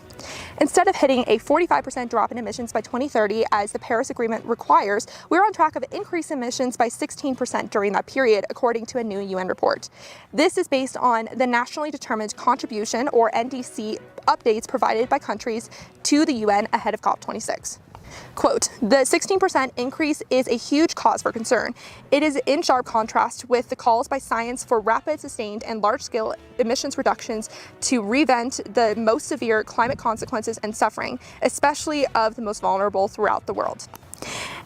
Instead of hitting a 45% drop in emissions by 2030, as the Paris Agreement requires, we're on track of increase emissions by 16% during that period, according to a new UN report. This is based on the Nationally Determined Contribution, or NDC, updates provided by countries to the UN ahead of COP26. Quote, the 16% increase is a huge cause for concern. It is in sharp contrast with the calls by science for rapid, sustained, and large-scale emissions reductions to prevent the most severe climate consequences and suffering, especially of the most vulnerable throughout the world.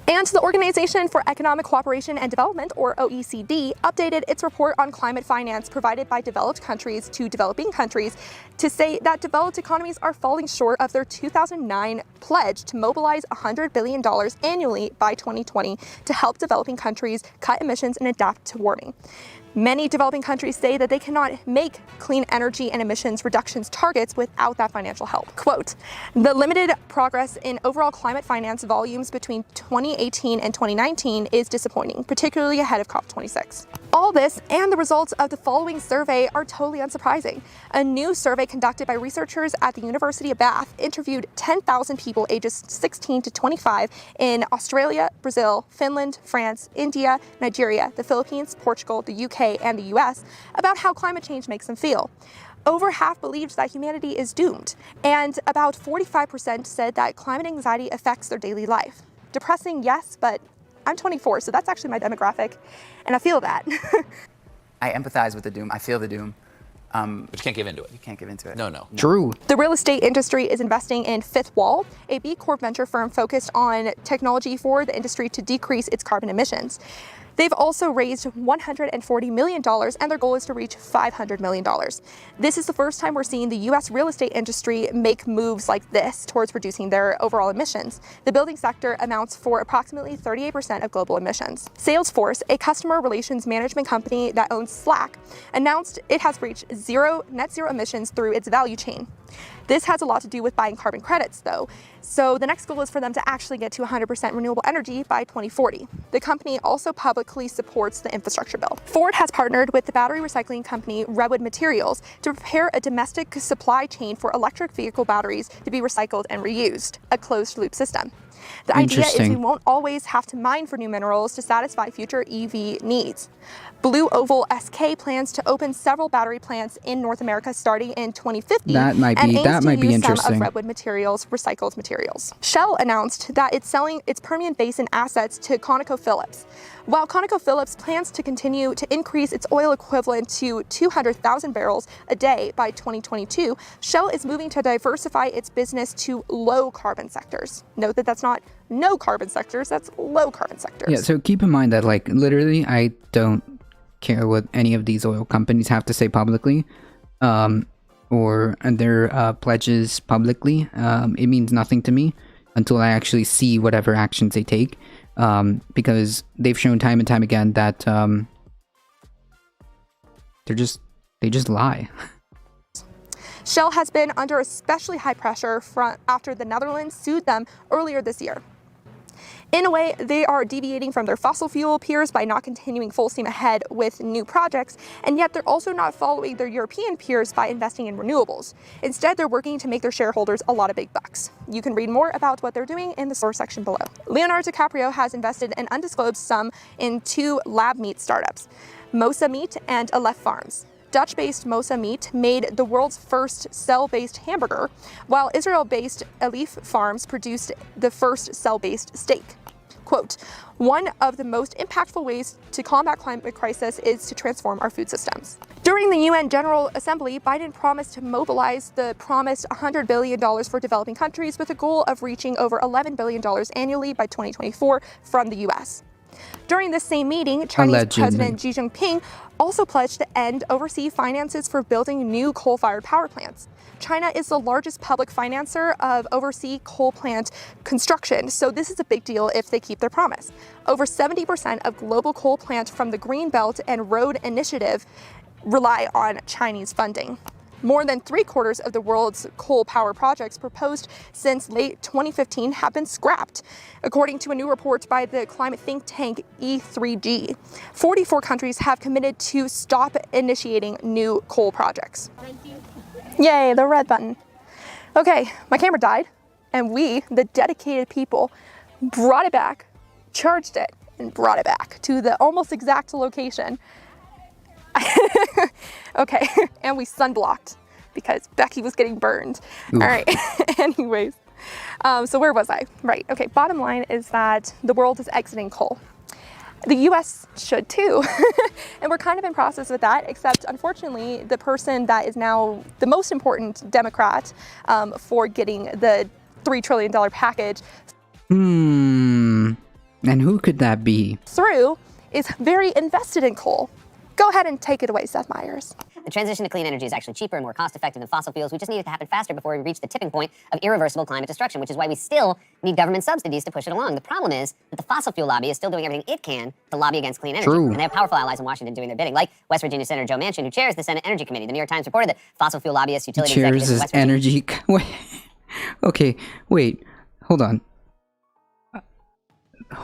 And the Organization for Economic Cooperation and Development, or OECD, updated its report on climate finance provided by developed countries to developing countries to say that developed economies are falling short of their 2009 pledge to mobilize $100 billion annually by 2020 to help developing countries cut emissions and adapt to warming. Many developing countries say that they cannot make clean energy and emissions reductions targets without that financial help. Quote, the limited progress in overall climate finance volumes between 2018 and 2019 is disappointing, particularly ahead of COP26. All this and the results of the following survey are totally unsurprising. A new survey conducted by researchers at the University of Bath interviewed 10,000 people ages 16 to 25 in Australia, Brazil, Finland, France, India, Nigeria, the Philippines, Portugal, the UK, and the US about how climate change makes them feel. Over half believed that humanity is doomed, and about 45% said that climate anxiety affects their daily life. Depressing, yes, but I'm 24, so that's actually my demographic, and I feel that. I empathize with the doom. I feel the doom. But you can't give into it. You can't give into it. No. True. The real estate industry is investing in Fifth Wall, a B Corp venture firm focused on technology for the industry to decrease its carbon emissions. They've also raised $140 million, and their goal is to reach $500 million. This is the first time we're seeing the U.S. real estate industry make moves like this towards reducing their overall emissions. The building sector amounts for approximately 38% of global emissions. Salesforce, a customer relations management company that owns Slack, announced it has reached net zero emissions through its value chain. This has a lot to do with buying carbon credits, though. So the next goal is for them to actually get to 100% renewable energy by 2040. The company also publicly supports the infrastructure bill. Ford has partnered with the battery recycling company Redwood Materials to prepare a domestic supply chain for electric vehicle batteries to be recycled and reused, a closed-loop system. The idea is we won't always have to mine for new minerals to satisfy future EV needs. Blue Oval SK plans to open several battery plants in North America starting in 2050. That might be interesting. Some of Redwood Materials recycled materials. Shell announced that it's selling its Permian Basin assets to ConocoPhillips. While ConocoPhillips plans to continue to increase its oil equivalent to 200,000 barrels a day by 2022, Shell is moving to diversify its business to low carbon sectors. Note that that's not no carbon sectors, that's low carbon sectors. Yeah, so keep in mind that, like, literally, I don't care what any of these oil companies have to say publicly, or their pledges publicly. It means nothing to me until I actually see whatever actions they take, because they've shown time and time again that they just lie. Shell has been under especially high pressure after the Netherlands sued them earlier this year. In a way, they are deviating from their fossil fuel peers by not continuing full steam ahead with new projects, and yet they're also not following their European peers by investing in renewables. Instead, they're working to make their shareholders a lot of big bucks. You can read more about what they're doing in the source section below. Leonardo DiCaprio has invested an undisclosed sum in 2 lab meat startups, Mosa Meat and Aleph Farms. Dutch-based Mosa Meat made the world's first cell-based hamburger, while Israel-based Aleph Farms produced the first cell-based steak. Quote, "One of the most impactful ways to combat climate crisis is to transform our food systems." During the UN General Assembly, Biden promised to mobilize the promised $100 billion for developing countries with a goal of reaching over $11 billion annually by 2024 from the US. During this same meeting, Chinese President Xi Jinping also pledged to end overseas finances for building new coal-fired power plants. China is the largest public financer of overseas coal plant construction, so this is a big deal if they keep their promise. Over 70% of global coal plants from the Green Belt and Road Initiative rely on Chinese funding. More than 3/4 of the world's coal power projects proposed since late 2015 have been scrapped, according to a new report by the climate think tank E3G. 44 countries have committed to stop initiating new coal projects. Yay, the red button. Okay, my camera died, and we, the dedicated people, brought it back, charged it, and brought it back to the almost exact location. Okay, and we sunblocked because Becky was getting burned. Oof. All right, anyways. So where was I? Right, okay, bottom line is that the world is exiting coal. The US should too. And we're kind of in process with that, except unfortunately, the person that is now the most important Democrat for getting the $3 trillion package And who could that be? through is very invested in coal. Go ahead and take it away, Seth Meyers. The transition to clean energy is actually cheaper and more cost-effective than fossil fuels. We just need it to happen faster before we reach the tipping point of irreversible climate destruction, which is why we still need government subsidies to push it along. The problem is that the fossil fuel lobby is still doing everything it can to lobby against clean energy. True. And they have powerful allies in Washington doing their bidding, like West Virginia Senator Joe Manchin, who chairs the Senate Energy Committee. The New York Times reported that fossil fuel lobbyists, utility executives in West Virginia... energy... Okay, wait. Hold on.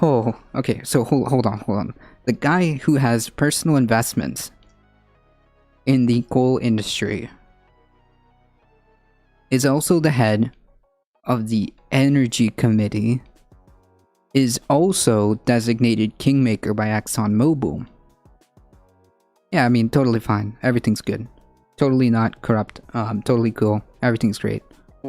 Oh, okay, so hold on. The guy who has personal investments in the coal industry is also the head of the Energy Committee, is also designated Kingmaker by ExxonMobil. Yeah, I mean, totally fine. Everything's good. Totally not corrupt. Totally cool. Everything's great.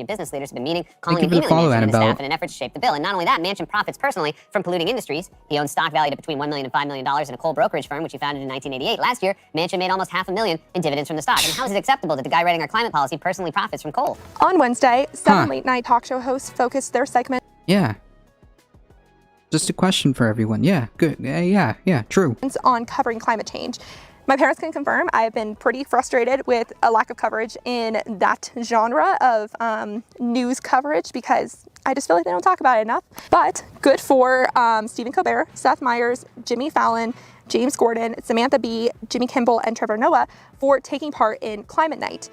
Business leaders have been meeting, calling and you for emailing Manchin and his Annabelle. staff in an effort to shape the bill. And not only that, Manchin profits personally from polluting industries. He owns stock valued at between $1 million and $5 million in a coal brokerage firm, which he founded in 1988. Last year, Manchin made almost $500,000 in dividends from the stock. And how is it acceptable that the guy writing our climate policy personally profits from coal? On Wednesday, 7 late-night talk show hosts focused their segment Yeah. Just a question for everyone. Yeah, good. Yeah, true. on covering climate change. My parents can confirm I have been pretty frustrated with a lack of coverage in that genre of news coverage because I just feel like they don't talk about it enough. But good for Stephen Colbert, Seth Meyers, Jimmy Fallon, James Gordon, Samantha Bee, Jimmy Kimmel, and Trevor Noah for taking part in Climate Night.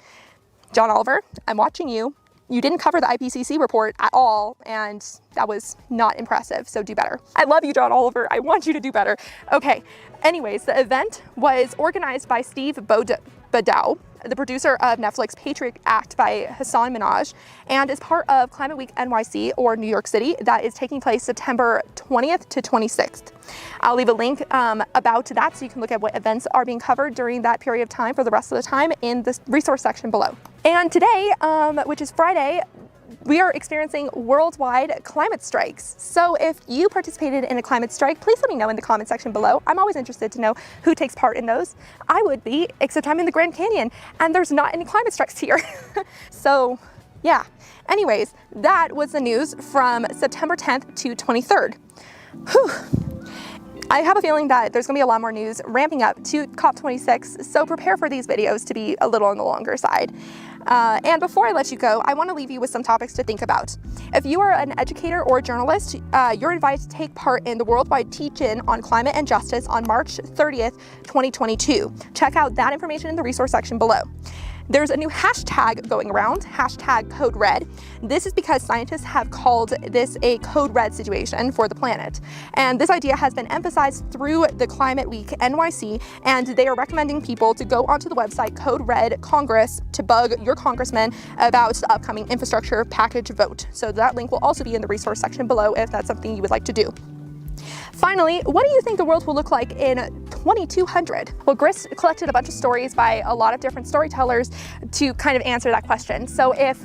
John Oliver, I'm watching you. You didn't cover the IPCC report at all, and that was not impressive, so do better. I love you, John Oliver. I want you to do better. Okay, anyways, the event was organized by Steve Bodow, the producer of Netflix Patriot Act by Hassan Minhaj, and is part of Climate Week NYC, or New York City, that is taking place September 20th to 26th. I'll leave a link about that so you can look at what events are being covered during that period of time for the rest of the time in the resource section below. And today, which is Friday, we are experiencing worldwide climate strikes. So if you participated in a climate strike, please let me know in the comment section below. I'm always interested to know who takes part in those. I would be, except I'm in the Grand Canyon and there's not any climate strikes here. So yeah, anyways, that was the news from September 10th to 23rd. Whew. I have a feeling that there's gonna be a lot more news ramping up to COP26, so prepare for these videos to be a little on the longer side. And before I let you go, I want to leave you with some topics to think about. If you are an educator or a journalist, you're invited to take part in the worldwide teach-in on climate and justice on March 30th, 2022. Check out that information in the resource section below. There's a new hashtag going around, hashtag Code Red. This is because scientists have called this a Code Red situation for the planet. And this idea has been emphasized through the Climate Week NYC, and they are recommending people to go onto the website Code Red Congress to bug your congressman about the upcoming infrastructure package vote. So that link will also be in the resource section below if that's something you would like to do. Finally, what do you think the world will look like in 2200? Well, Grist collected a bunch of stories by a lot of different storytellers to kind of answer that question. So if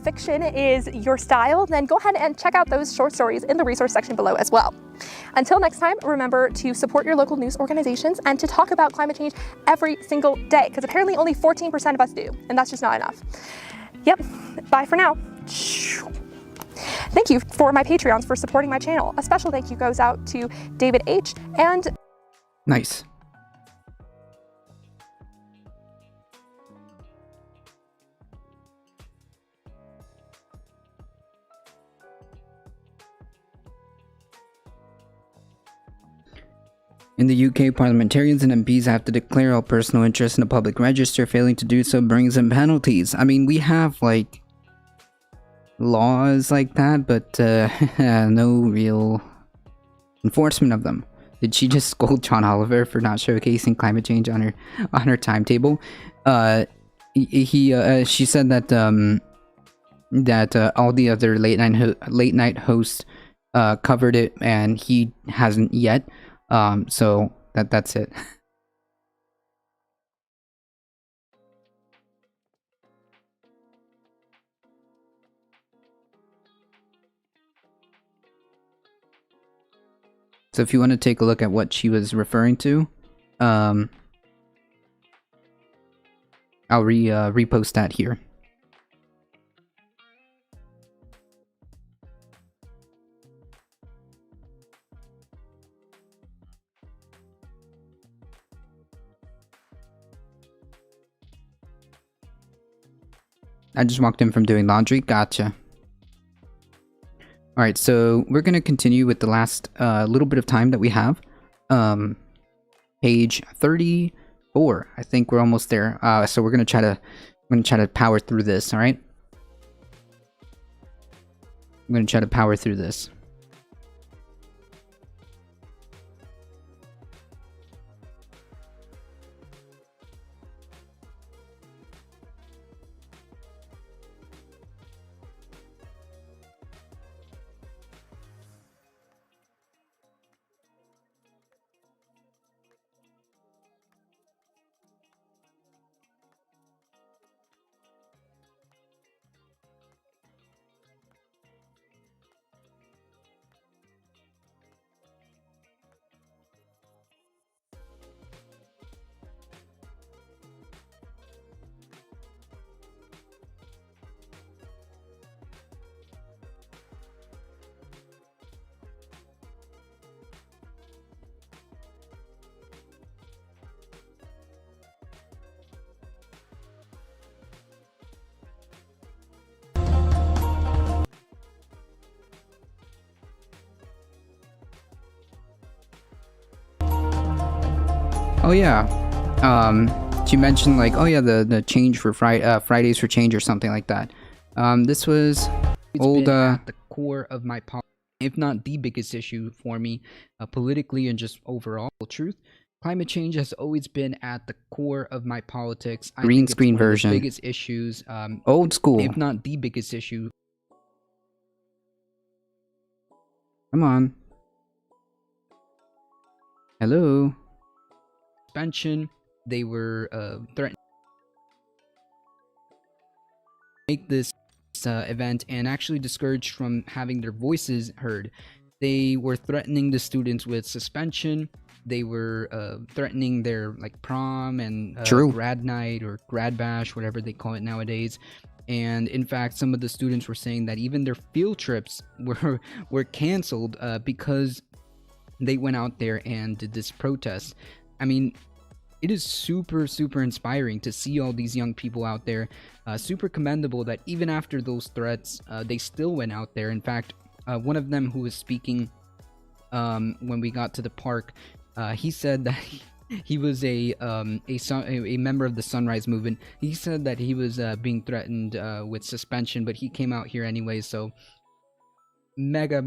fiction is your style, then go ahead and check out those short stories in the resource section below as well. Until next time, remember to support your local news organizations and to talk about climate change every single day, because apparently only 14% of us do, and that's just not enough. Yep, bye for now. Thank you for my Patreons for supporting my channel. A special thank you goes out to David H. and... Nice. In the UK, parliamentarians and MPs have to declare all personal interest in a public register. Failing to do so brings in penalties. I mean, we have, like, laws like that, but no real enforcement of them. Did she just scold John Oliver for not showcasing climate change on her timetable? She said that all the other late night hosts covered it and he hasn't yet. So that's it. So if you want to take a look at what she was referring to, I'll repost that here. I just walked in from doing laundry. Gotcha. Alright, so we're going to continue with the last little bit of time that we have. Page 34. I think we're almost there. So we're going to try to power through this, alright? I'm going to try to power through this. Oh yeah, she mentioned like, oh yeah, the change for Fridays for Change or something like that. This was old at the core of my if not the biggest issue for me, politically and just overall. Truth, climate change has always been at the core of my politics. Green screen version. The biggest issues, old school, if not the biggest issue. Come on. Hello. Suspension. They were threatening to make this event and actually discouraged from having their voices heard. They were threatening the students with suspension. They were threatening their like prom and grad night or grad bash, whatever they call it nowadays. And in fact, some of the students were saying that even their field trips were canceled because they went out there and did this protest. I mean, it is super inspiring to see all these young people out there. Super commendable that even after those threats, they still went out there. In fact, one of them who was speaking when we got to the park, he said that He was a member of the Sunrise Movement. He said that he was being threatened with suspension, but he came out here anyway. So mega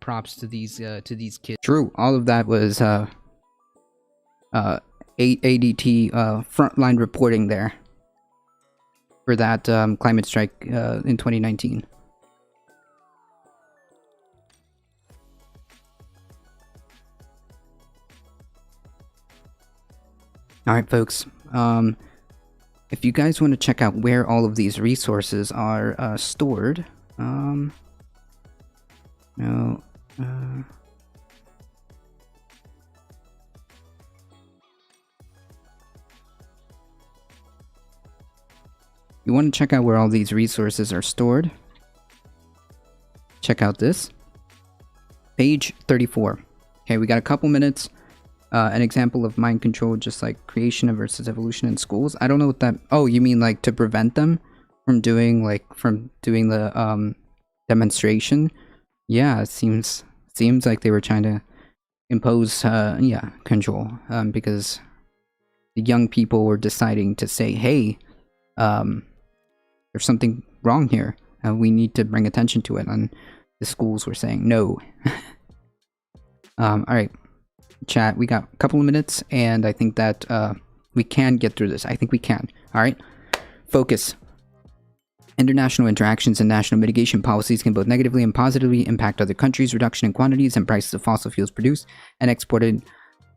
props to these kids. True, all of that was ADT frontline reporting there for that climate strike in 2019. Alright folks, if you guys want to check out where all of these resources are stored, you want to check out where all these resources are stored, check out this. Page 34. Okay, we got a couple minutes. An example of mind control, just like creation versus evolution in schools. I don't know what that... Oh, you mean like to prevent them from doing the demonstration? Yeah, it seems like they were trying to impose control because the young people were deciding to say, hey, there's something wrong here. We need to bring attention to it. And the schools were saying no. All right. Chat, we got a couple of minutes, and I think that we can get through this. I think we can. All right, focus. International interactions and national mitigation policies can both negatively and positively impact other countries. Reduction in quantities and prices of fossil fuels produced and exported,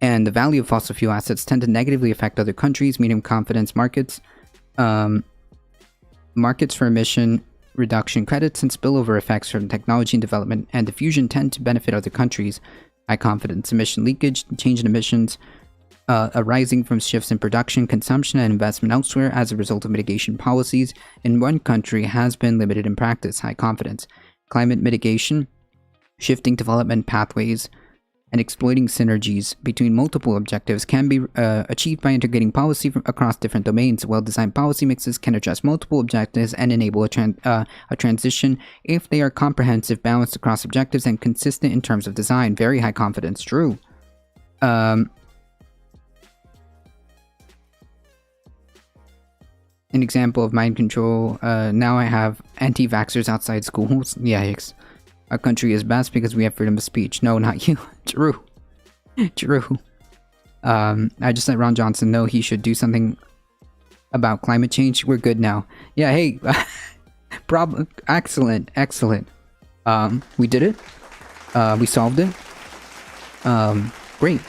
and the value of fossil fuel assets tend to negatively affect other countries. Medium confidence markets, markets for emission reduction credits and spillover effects from technology and development and diffusion tend to benefit other countries. High confidence emission leakage, change in emissions arising from shifts in production, consumption, and investment elsewhere as a result of mitigation policies in one country has been limited in practice. High confidence. Climate mitigation, shifting development pathways, and exploiting synergies between multiple objectives can be achieved by integrating policy across different domains. Well-designed policy mixes can address multiple objectives and enable a transition if they are comprehensive, balanced across objectives, and consistent in terms of design. Very high confidence. True. An example of mind control. Now I have anti-vaxxers outside schools. Yikes. Our country is best because we have freedom of speech. No, not you. True. True. I just let Ron Johnson know he should do something about climate change. We're good now. Yeah, hey. Excellent. We did it. We solved it. Great.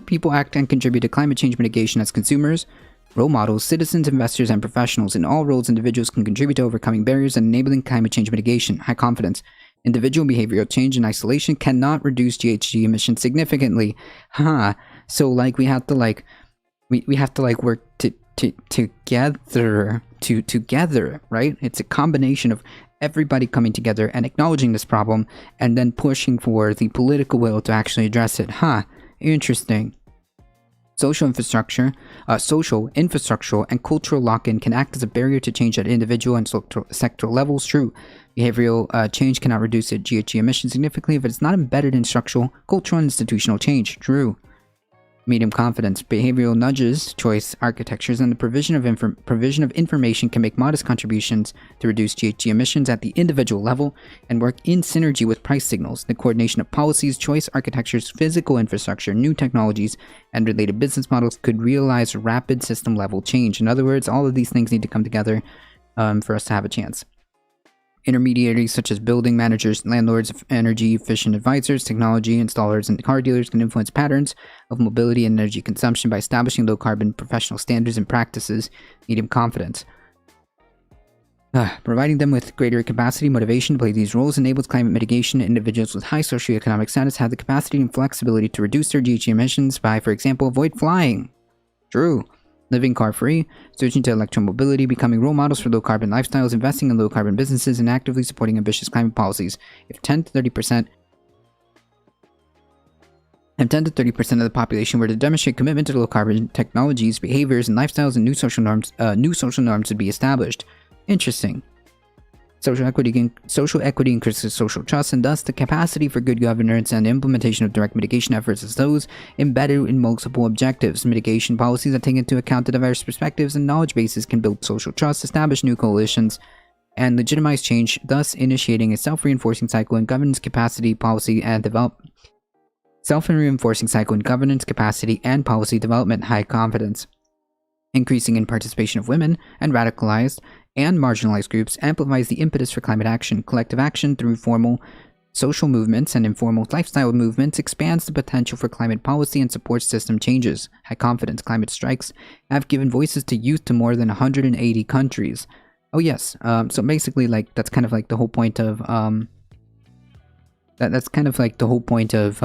People act and contribute to climate change mitigation as consumers, role models, citizens, investors, and professionals. In all roles, individuals can contribute to overcoming barriers and enabling climate change mitigation. High confidence. Individual behavioral change in isolation cannot reduce GHG emissions significantly. So like we have to work together, right? It's a combination of everybody coming together and acknowledging this problem and then pushing for the political will to actually address it. Interesting. Social infrastructure, and cultural lock-in can act as a barrier to change at individual and sectoral levels. True. Behavioral change cannot reduce GHG emissions significantly if it is not embedded in structural, cultural, and institutional change. True. Medium confidence. Behavioral nudges, choice architectures, and the provision of information can make modest contributions to reduce GHG emissions at the individual level and work in synergy with price signals. The coordination of policies, choice architectures, physical infrastructure, new technologies, and related business models could realize rapid system-level change. In other words, all of these things need to come together for us to have a chance. Intermediaries such as building managers, landlords, energy efficient advisors, technology installers, and car dealers can influence patterns of mobility and energy consumption by establishing low carbon professional standards and practices. Medium confidence. Providing them with greater capacity, motivation to play these roles enables climate mitigation. Individuals with high socioeconomic status have the capacity and flexibility to reduce their GHG emissions by, for example, avoid flying. True. Living car-free, switching to electromobility, becoming role models for low-carbon lifestyles, investing in low-carbon businesses, and actively supporting ambitious climate policies. If 10 to 30% of the population were to demonstrate commitment to low-carbon technologies, behaviors, and lifestyles, and new social norms would be established. Interesting. Social equity increases social trust, and thus the capacity for good governance and implementation of direct mitigation efforts as those embedded in multiple objectives. Mitigation policies that take into account the diverse perspectives and knowledge bases can build social trust, establish new coalitions, and legitimize change, thus initiating a self-reinforcing cycle in governance capacity, policy, and development. Self-reinforcing cycle in governance capacity and policy development. High confidence. Increasing in participation of women and radicalized and marginalized groups amplifies the impetus for climate action. Collective action through formal social movements and informal lifestyle movements expands the potential for climate policy and supports system changes. High confidence. Climate strikes have given voices to youth to more than 180 countries. Oh yes, so basically, like, that's kind of like the whole point of that's kind of like the whole point of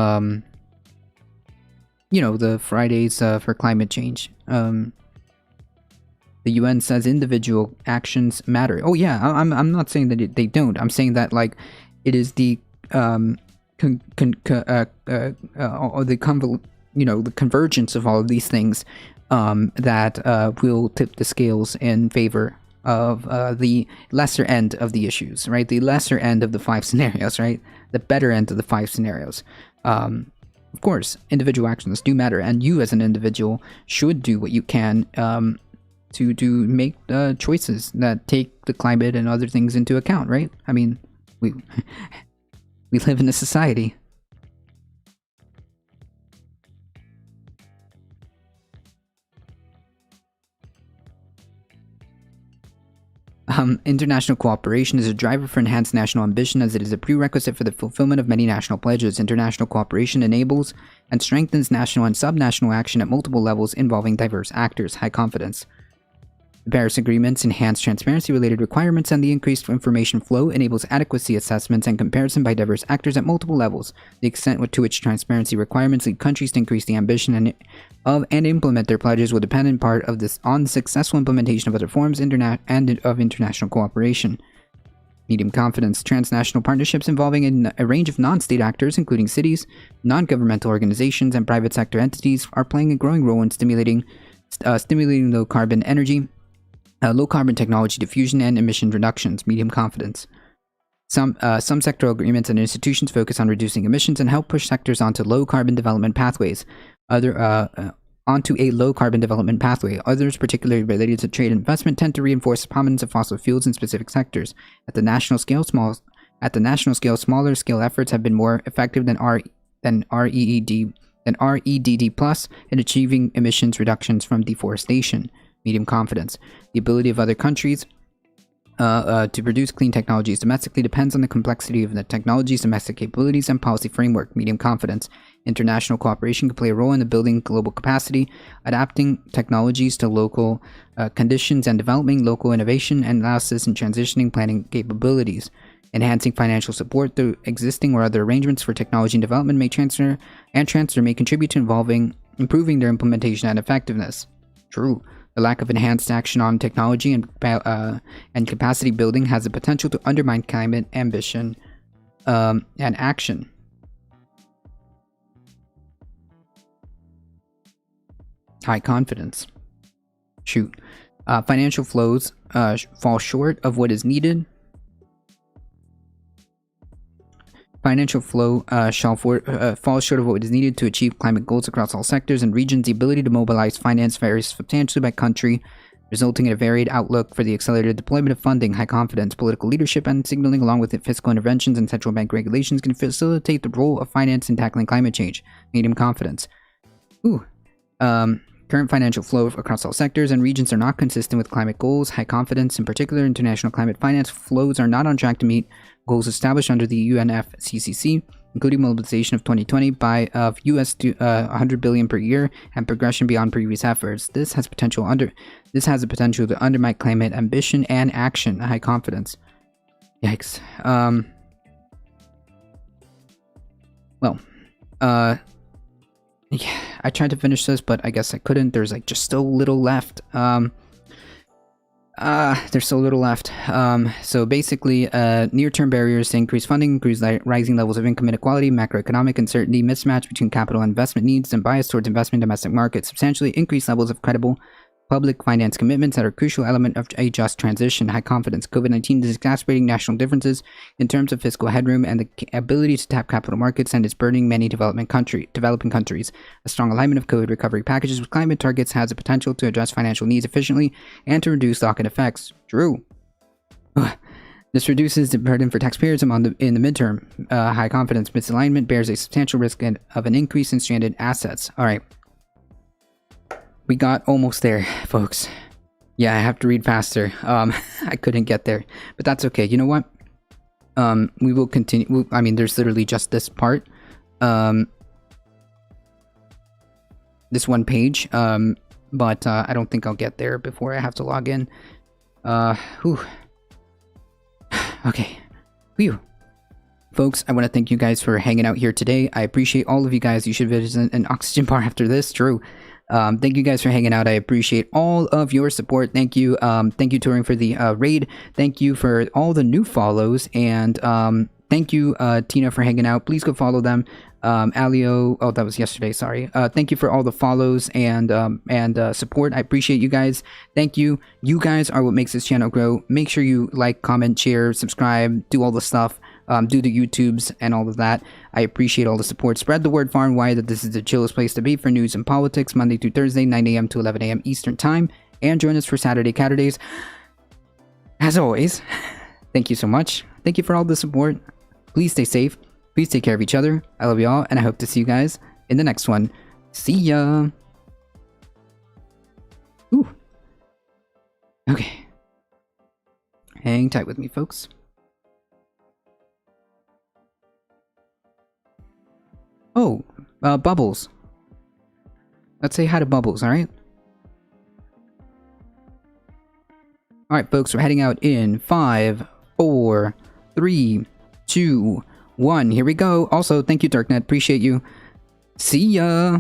you know, the Fridays for climate change. The UN says individual actions matter. Oh yeah, I'm not saying that they don't. I'm saying that, like, it is the the convergence of all of these things that will tip the scales in favor of the lesser end of the issues, right? The lesser end of the 5 scenarios, right? The better end of the 5 scenarios. Of course, individual actions do matter, and you as an individual should do what you can to make choices that take the climate and other things into account, right? I mean, we live in a society. International cooperation is a driver for enhanced national ambition, as it is a prerequisite for the fulfillment of many national pledges. International cooperation enables and strengthens national and subnational action at multiple levels involving diverse actors. High confidence. The Paris Agreement's enhanced transparency-related requirements and the increased information flow enables adequacy assessments and comparison by diverse actors at multiple levels. The extent to which transparency requirements lead countries to increase the ambition and implement their pledges will depend in part on the successful implementation of other forms of international cooperation. Medium confidence. Transnational partnerships involving a range of non-state actors, including cities, non-governmental organizations, and private sector entities, are playing a growing role in stimulating low-carbon energy, low-carbon technology diffusion, and emission reductions. Medium confidence. Some sectoral agreements and institutions focus on reducing emissions and help push sectors onto low-carbon development pathways. Onto a low-carbon development pathway. Others, particularly related to trade and investment, tend to reinforce the prominence of fossil fuels in specific sectors. At the national scale, smaller-scale efforts have been more effective than REDD plus in achieving emissions reductions from deforestation. Medium confidence. The ability of other countries to produce clean technologies domestically depends on the complexity of the technologies, domestic capabilities, and policy framework. Medium confidence. International cooperation can play a role in the building global capacity, adapting technologies to local conditions, and developing local innovation and analysis and transitioning planning capabilities. Enhancing financial support through existing or other arrangements for technology and development may transfer may contribute to improving their implementation and effectiveness. True. The lack of enhanced action on technology and capacity building has the potential to undermine climate ambition and action. High confidence. Shoot. Financial flows fall short of what is needed. Financial flow falls short of what is needed to achieve climate goals across all sectors and regions. The ability to mobilize finance varies substantially by country, resulting in a varied outlook for the accelerated deployment of funding. High confidence. Political leadership and signaling, along with fiscal interventions and central bank regulations, can facilitate the role of finance in tackling climate change. Medium confidence. Current financial flow across all sectors and regions are not consistent with climate goals. High confidence. In particular, international climate finance flows are not on track to meet goals established under the UNFCCC, including mobilization of 2020 of US $100 billion per year and progression beyond previous efforts. This has the potential to undermine climate ambition and action. High confidence. Yikes. Yeah, I tried to finish this, but I guess I couldn't. There's just so little left. There's so little left. So basically, near-term barriers to increased funding include rising levels of income inequality, macroeconomic uncertainty, mismatch between capital and investment needs, and bias towards investment in domestic markets. Substantially increased levels of credible public finance commitments that are a crucial element of a just transition. High confidence. COVID-19 is exacerbating national differences in terms of fiscal headroom and the ability to tap capital markets, and is burdening many developing countries. A strong alignment of COVID recovery packages with climate targets has the potential to address financial needs efficiently and to reduce lock-in effects. True. This reduces the burden for taxpayers in the midterm. High confidence misalignment bears a substantial risk of an increase in stranded assets. All right. We got almost there, folks. Yeah, I have to read faster. I couldn't get there, but that's okay. You know what? We will continue. I mean, there's literally just this part. This one page. But I don't think I'll get there before I have to log in. Whew. Okay. Whew. Folks, I want to thank you guys for hanging out here today. I appreciate all of you guys. You should visit an oxygen bar after this. True. Thank you guys for hanging out. I appreciate all of your support. Thank you. Thank you, Touring, for the raid. Thank you for all the new follows. And thank you, Tina, for hanging out. Please go follow them. Alio, oh, that was yesterday, sorry. Thank you for all the follows and support. I appreciate you guys. Thank you. You guys are what makes this channel grow. Make sure you like, comment, share, subscribe, do all the stuff. Do the YouTubes and all of that. I appreciate all the support. Spread the word far and wide that this is the chillest place to be for news and politics, Monday through Thursday, 9 a.m. to 11 a.m. Eastern Time. And join us for Saturday Catterdays. As always, thank you so much. Thank you for all the support. Please stay safe. Please take care of each other. I love you all, and I hope to see you guys in the next one. See ya! Ooh. Okay. Hang tight with me, folks. Oh, Bubbles. Let's say hi to Bubbles, alright? Alright, folks, we're heading out in 5, 4, 3, 2, 1. Here we go. Also, thank you, Darknet. Appreciate you. See ya!